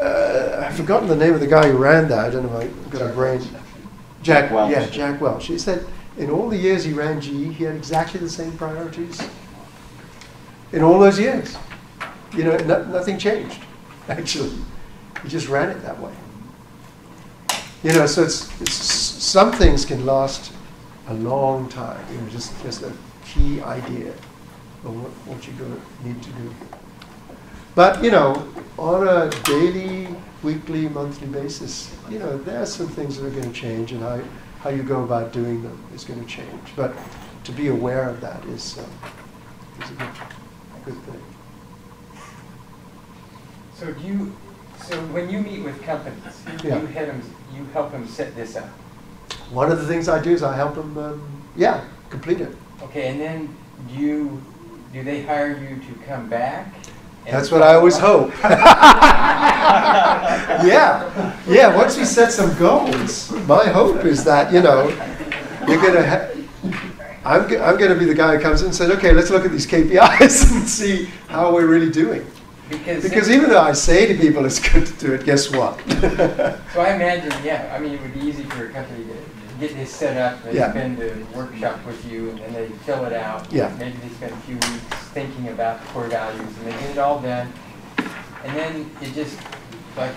I've forgotten the name of the guy who ran that. I don't know if I've got a brain. Jack Welch. Yeah, Jack Welch. He said in all the years he ran GE, he had exactly the same priorities. In all those years, you know, nothing changed. Actually, he just ran it that way. You know, so it's some things can last a long time. You know, just a key idea of what you're going to need to do. But you know, on a daily, weekly, monthly basis, you know, there are some things that are going to change, and how you go about doing them is going to change. But to be aware of that is a good thing. So when you meet with companies, you help them set this up. One of the things I do is I help them, complete it. Okay, and then do they hire you to come back? That's what I always hope. Yeah. Once we set some goals, my hope is that, you know, you're gonna. I'm going to be the guy who comes in and says, okay, let's look at these KPIs and see how we're really doing. Because even though I say to people it's good to do it, guess what? So I imagine, yeah, I mean, it would be easy for a company to get this set up, they spend a workshop with you, and then they fill it out. Yeah. Maybe they spend a few weeks thinking about the core values, and they get it all done. And then it just, like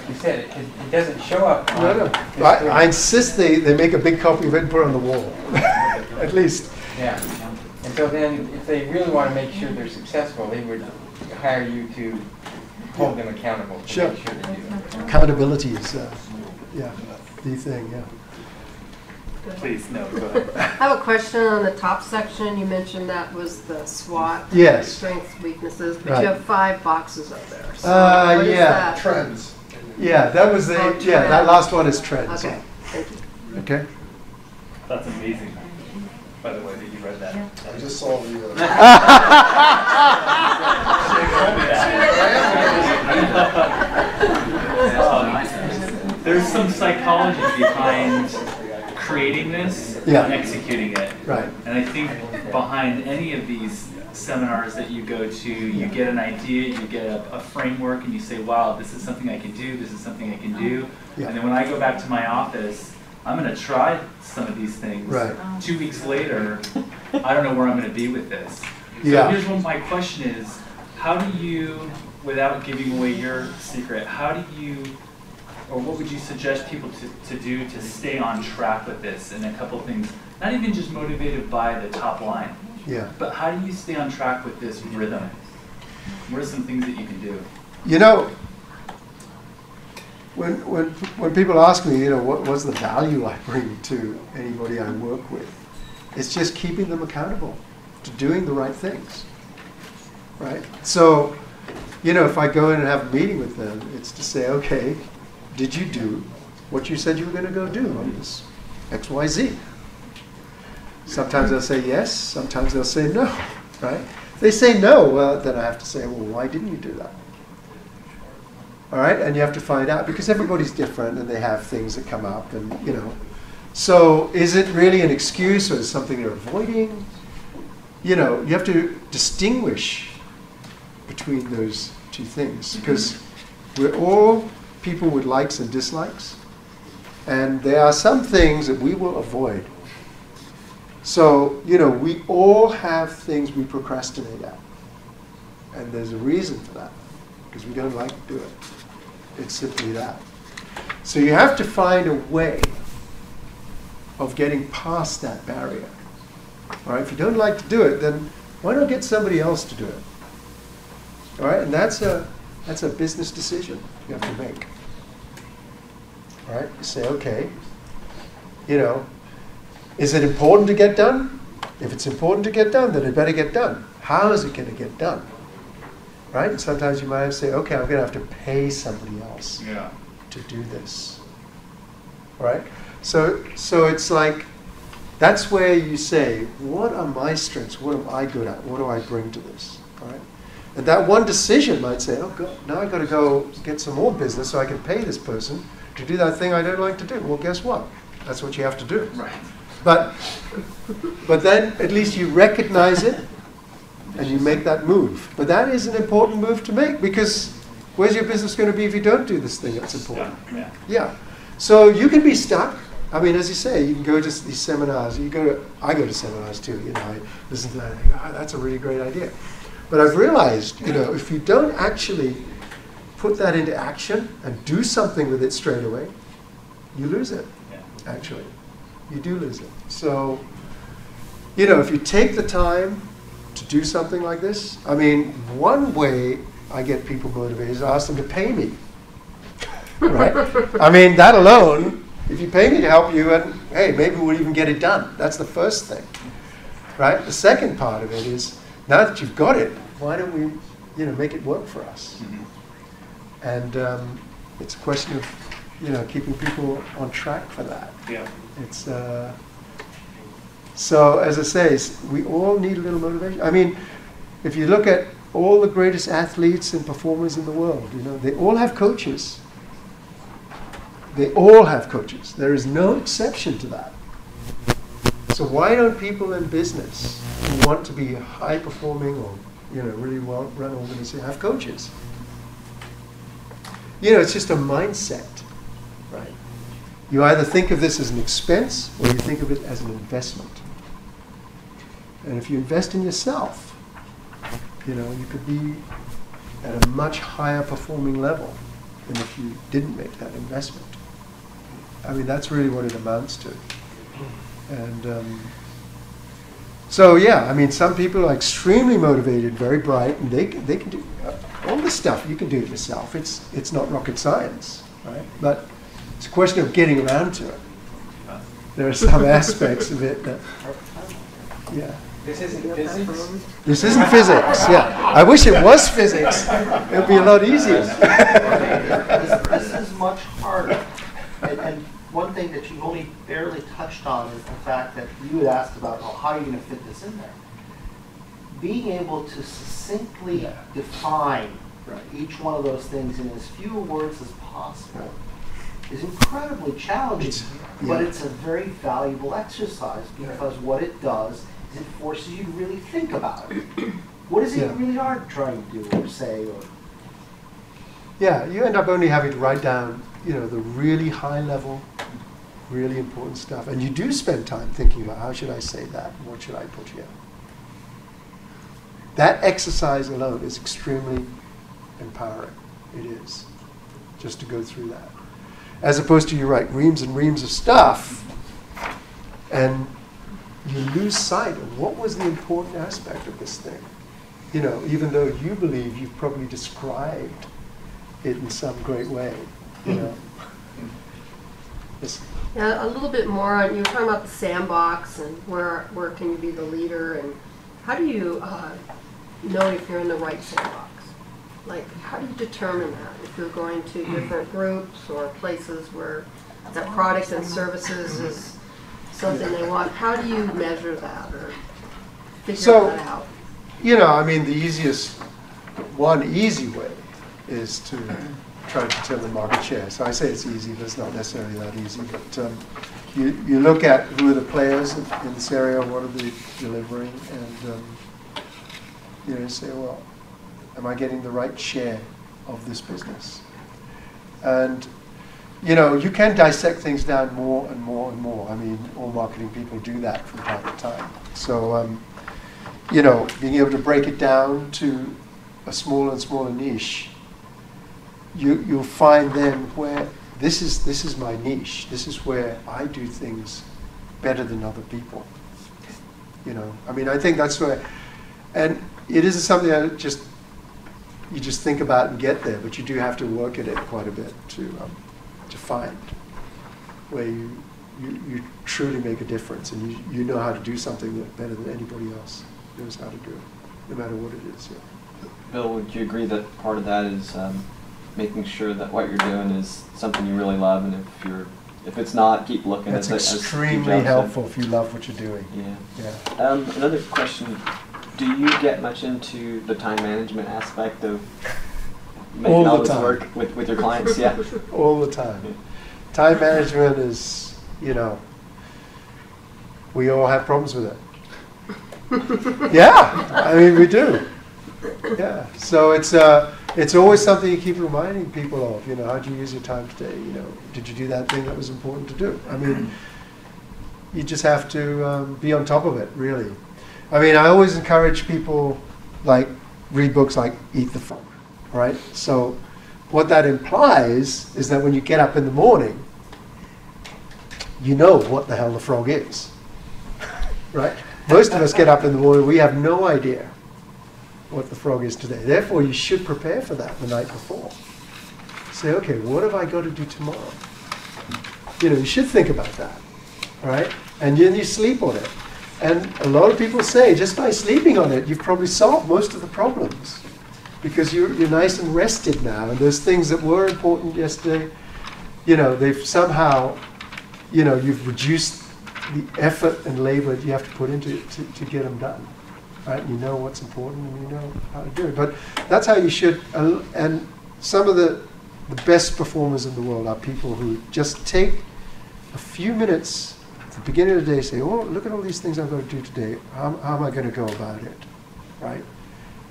you said, it doesn't show up. No. I insist they make a big copy of it and put it on the wall, at least. Yeah. And so then, if they really want to make sure they're successful, they would hire you to hold them accountable to make sure they do that. Accountability is, the thing, yeah. Please, no, go ahead. I have a question on the top section. You mentioned that was the SWOT. Yes. Strengths, weaknesses, but Right. you have 5 boxes up there. So what is yeah. that? Trends. Yeah, that was the, Oh, that last one is trends. Okay, thank you. Okay. That's amazing. By the way, that you read that. I just saw the. There's some psychology behind creating this and executing it. Right. And I think behind any of these seminars that you go to, you get an idea, you get a framework, and you say, wow, this is something I can do, this is something I can do. Yeah. And then when I go back to my office, I'm going to try some of these things. Right. 2 weeks later, I don't know where I'm going to be with this. So here's what my question is, how do you, without giving away your secret, how do you, or what would you suggest people to do to stay on track with this? And a couple things, not even just motivated by the top line, but how do you stay on track with this rhythm? What are some things that you can do? You know, when people ask me, you know, what's the value I bring to anybody I work with, it's just keeping them accountable to doing the right things, right? So, you know, if I go in and have a meeting with them, it's to say, okay, did you do what you said you were going to go do on this XYZ? Sometimes they'll say yes, sometimes they'll say no, right? If they say no, well, then I have to say, well, why didn't you do that? All right, and you have to find out, because everybody's different and they have things that come up, and, you know. So is it really an excuse, or is it something they're avoiding? You know, you have to distinguish between those two things, because we're all people with likes and dislikes, and there are some things that we will avoid. So, you know, we all have things we procrastinate at, and there's a reason for that, because we don't like to do it. It's simply that. So you have to find a way of getting past that barrier. All right, if you don't like to do it, then why not get somebody else to do it? All right, and that's a business decision you have to make. All right, you say, okay, you know, is it important to get done? If it's important to get done, then it better get done. How is it going to get done? Right? And sometimes you might have to say, okay, I'm going to have to pay somebody else to do this. Right? So it's like, that's where you say, what are my strengths? What am I good at? What do I bring to this? All right? And that one decision might say, oh, God, now I've got to go get some more business so I can pay this person to do that thing I don't like to do. Well, guess what? That's what you have to do. Right. But then at least you recognize it and you make that move. But that is an important move to make, because where's your business going to be if you don't do this thing that's important? Yeah. So you can be stuck. I mean, as you say, you can go to these seminars. I go to seminars too. You know, I listen to that and I think, that's a really great idea. But I've realized, you know, if you don't actually put that into action and do something with it straight away, you lose it, actually. You do lose it. So, you know, if you take the time to do something like this, I mean, one way I get people motivated is ask them to pay me. Right? I mean, that alone, if you pay me to help you, and hey, maybe we'll even get it done. That's the first thing. Right? The second part of it is, now that you've got it, why don't we, you know, make it work for us? And it's a question of, you know, keeping people on track for that. Yeah. It's so, as I say, we all need a little motivation. I mean, if you look at all the greatest athletes and performers in the world, you know, they all have coaches. They all have coaches. There is no exception to that. So why don't people in business who want to be high performing or really well-run organization have coaches. It's just a mindset, right? You either think of this as an expense or you think of it as an investment. And if you invest in yourself, you could be at a much higher performing level than if you didn't make that investment. I mean, that's really what it amounts to. And so, yeah, I mean, some people are extremely motivated, very bright, and they can do all this stuff. You can do it yourself. It's not rocket science, right? But it's a question of getting around to it. There are some aspects of it that, yeah. This isn't physics? This isn't physics, yeah. I wish it was physics. It would be a lot easier. This is much harder. And one thing that you only barely touched on is the fact that you had asked about, well, how are you going to fit this in there? Being able to succinctly define each one of those things in as few words as possible is incredibly challenging, but it's a very valuable exercise because what it does is it forces you to really think about it. What is it you really are trying to do or say? Or yeah, you end up only having to write down, the really high level, really important stuff. And you do spend time thinking about how should I say that? What should I put here? That exercise alone is extremely empowering. It is, just to go through that. As opposed to you write reams and reams of stuff, and you lose sight of what was the important aspect of this thing. Even though you believe you've probably described it in some great way, Yeah, a little bit more on, you were talking about the sandbox and where can you be the leader, and how do you know if you're in the right sandbox? Like, how do you determine that? If you're going to different groups or places where the products and services is something they want, how do you measure that or figure that out? I mean, one easy way is to try to determine market share. So I say it's easy, but it's not necessarily that easy. But you look at who are the players in this area, what are they delivering, and you say, well, am I getting the right share of this business? And you can dissect things down more and more and more. I mean, all marketing people do that from time to time. So, being able to break it down to a smaller and smaller niche, you'll find then where this is my niche. This is where I do things better than other people. I mean, I think that's where, and it isn't something that you just think about and get there, but you do have to work at it quite a bit to find where you truly make a difference, and you know how to do something better than anybody else knows how to do it, no matter what it is. Yeah. Bill, would you agree that part of that is making sure that what you're doing is something you really love, and if it's not, keep looking. That's extremely helpful if you love what you're doing. Yeah. Another question: do you get much into the time management aspect of making all this work with your clients? Yeah. All the time. Yeah. Time management is, we all have problems with it. Yeah, I mean, we do. Yeah, so it's always something you keep reminding people of. How did you use your time today? Did you do that thing that was important to do? I mean, you just have to be on top of it, really. I mean, I always encourage people, read books like Eat the Frog, right? So what that implies is that when you get up in the morning, you know what the hell the frog is, right? Most of us get up in the morning, we have no idea what the frog is today. Therefore, you should prepare for that the night before. Say, okay, what have I got to do tomorrow? You should think about that, right? And then you sleep on it. And a lot of people say, just by sleeping on it, you've probably solved most of the problems because you're nice and rested now. And those things that were important yesterday, they've somehow, you've reduced the effort and labor that you have to put into it to get them done. Right? You know what's important and you know how to do it. But that's how you should. And some of the best performers in the world are people who just take a few minutes at the beginning of the day, say, oh, look at all these things I've got to do today. How am I going to go about it? Right?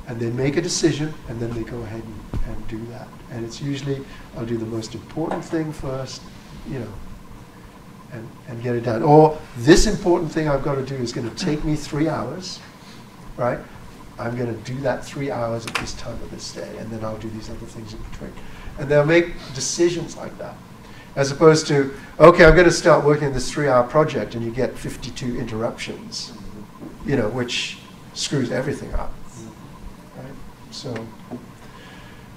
And they make a decision, and then they go ahead and do that. And it's usually, I'll do the most important thing first, you know, and get it done. Or this important thing I've got to do is going to take me 3 hours, right? I'm going to do that 3 hours at this time of this day, and then I'll do these other things in between. And they'll make decisions like that. As opposed to, okay, I'm going to start working on this 3-hour project, and you get 52 interruptions, you know, which screws everything up. Right? So,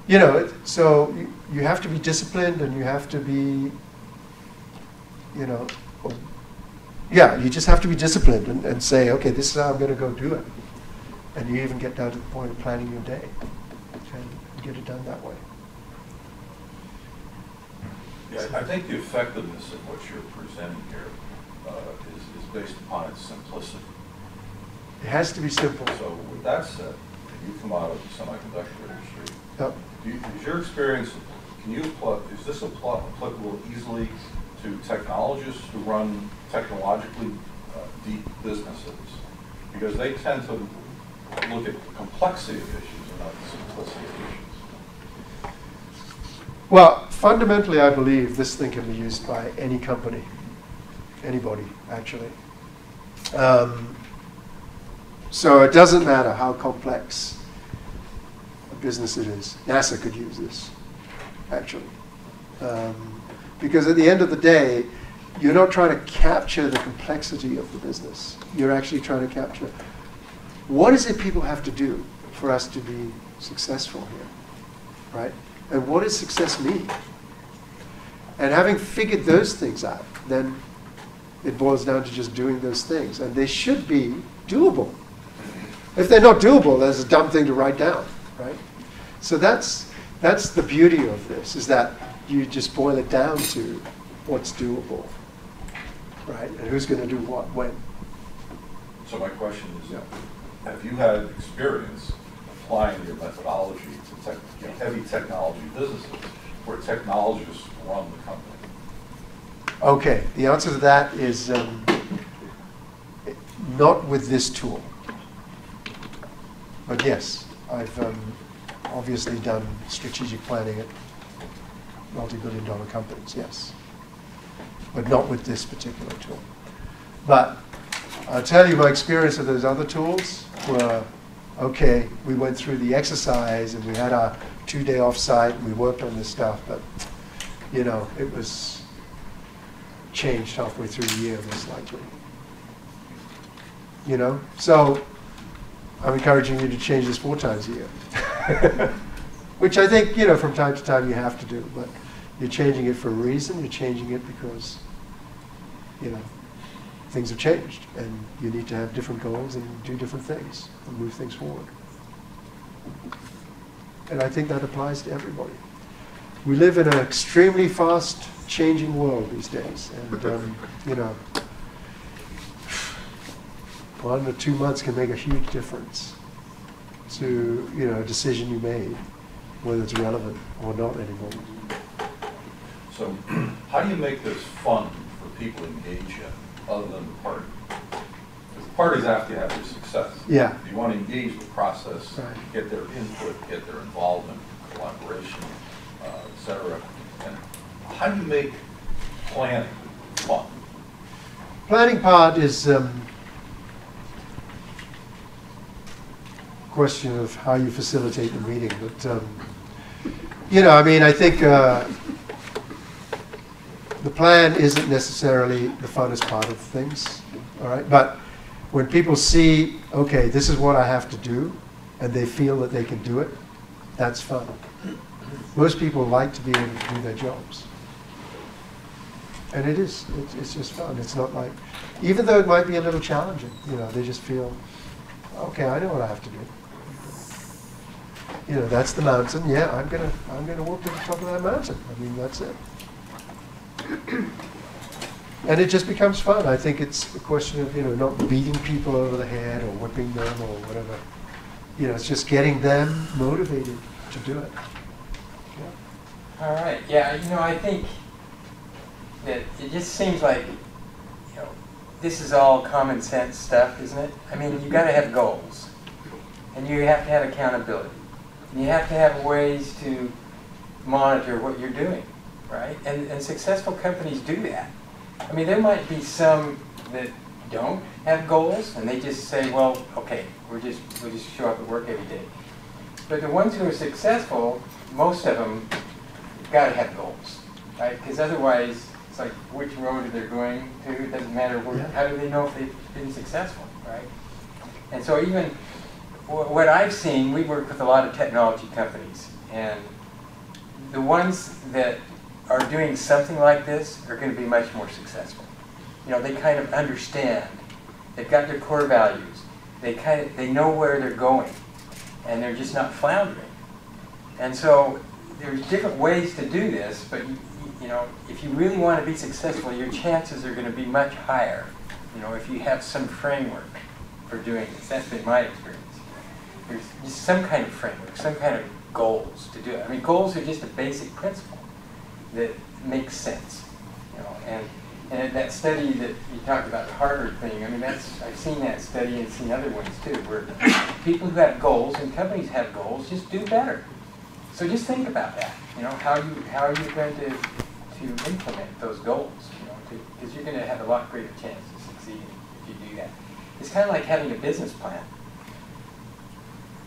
you know, so you have to be disciplined, and you have to be, you know, yeah, you just have to be disciplined and say, okay, this is how I'm going to go do it. And you even get down to the point of planning your day and get it done that way. Yeah, I think the effectiveness of what you're presenting here is based upon its simplicity. It has to be simple. So with that said, you come out of the semiconductor industry. Yep. Is your experience, is this applicable easily to technologists who run technologically deep businesses? Because they tend to look at the complexity of issues and not the simplicity of issues. Well, fundamentally, I believe this thing can be used by any company, anybody, actually. So it doesn't matter how complex a business it is. NASA could use this, actually. Because at the end of the day, you're not trying to capture the complexity of the business. You're actually trying to capture what is it people have to do for us to be successful here, right? And what does success mean? And having figured those things out, then it boils down to just doing those things. And they should be doable. If they're not doable, that's a dumb thing to write down, right? So that's the beauty of this, is that you just boil it down to what's doable, right? And who's going to do what, when. So my question is, have you had experience applying your methodology to heavy technology businesses where technologists run the company? Okay, the answer to that is not with this tool. But yes, I've obviously done strategic planning at multi-billion-dollar companies, yes. But not with this particular tool. But I'll tell you, my experience with those other tools were, okay, we went through the exercise and we had our 2-day off-site and we worked on this stuff, but, you know, it was changed halfway through the year, most likely. You know? So I'm encouraging you to change this 4 times a year. Which I think, you know, from time to time you have to do, but you're changing it for a reason. You're changing it because, you know, things have changed, and you need to have different goals and do different things and move things forward. And I think that applies to everybody. We live in an extremely fast changing world these days, and you know, 1 or 2 months can make a huge difference to, you know, a decision you made, whether it's relevant or not anymore. So how do you make this fun for people to engage in, other than the party? Because the parties have to have their success. Yeah. You want to engage the process, Right. get their input, get their involvement, collaboration, et cetera. And how do you make planning fun? Planning part is question of how you facilitate the meeting, but you know, I mean, I think the plan isn't necessarily the funnest part of things, all right? But when people see, okay, this is what I have to do, and they feel that they can do it, that's fun. Most people like to be able to do their jobs. And it is, it's just fun. It's not like, even though it might be a little challenging, you know, they just feel, okay, I know what I have to do. You know, that's the mountain. Yeah, I'm gonna walk to the top of that mountain. I mean, that's it. And it just becomes fun. I think it's a question of, you know, not beating people over the head or whipping them or whatever. You know, it's just getting them motivated to do it. Yeah. All right. Yeah, you know, I think that it just seems like, you know, this is all common sense stuff, isn't it? I mean, you got to have goals. and you have to have accountability. And you have to have ways to monitor what you're doing, right? And successful companies do that. I mean, there might be some that don't have goals, and they just say, well, okay, we'll just show up at work every day. But the ones who are successful, most of them got to have goals, right? Because otherwise, it's like which road they're going to. It doesn't matter where. How do they know if they've been successful, right? And so even what I've seen, we work with a lot of technology companies, and the ones that are doing something like this are going to be much more successful. You know, they kind of understand. They've got their core values. They know where they're going, and they're just not floundering. And so there's different ways to do this, but you know, if you really want to be successful, your chances are going to be much higher. You know, if you have some framework for doing this. That's been my experience. There's just some kind of framework, some kind of goals to do it. I mean, goals are just a basic principle that makes sense. You know, and that study that you talked about, the Harvard thing, I mean, I've seen that study and seen other ones too, where people who have goals and companies have goals just do better. So just think about that. You know, how are you going to implement those goals? You know, because you're going to have a lot greater chance of succeeding if you do that. It's kind of like having a business plan.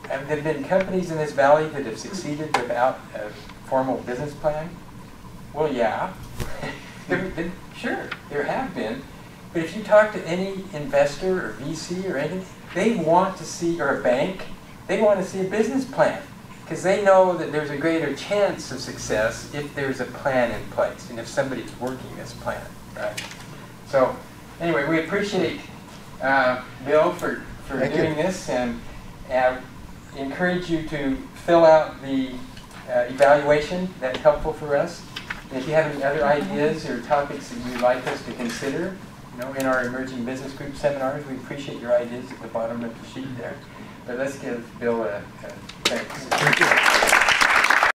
Have there been companies in this valley that have succeeded without a formal business plan? Well, yeah. Sure, there have been. But if you talk to any investor or VC or anything, they want to see, or a bank, they want to see a business plan. Because they know that there's a greater chance of success if there's a plan in place and if somebody's working this plan, right? So anyway, we appreciate Bill for doing this, and encourage you to fill out the evaluation. That's helpful for us. And if you have any other ideas or topics that you'd like us to consider, you know, in our emerging business group seminars, we appreciate your ideas at the bottom of the sheet there. But let's give Bill a thanks. Thank you.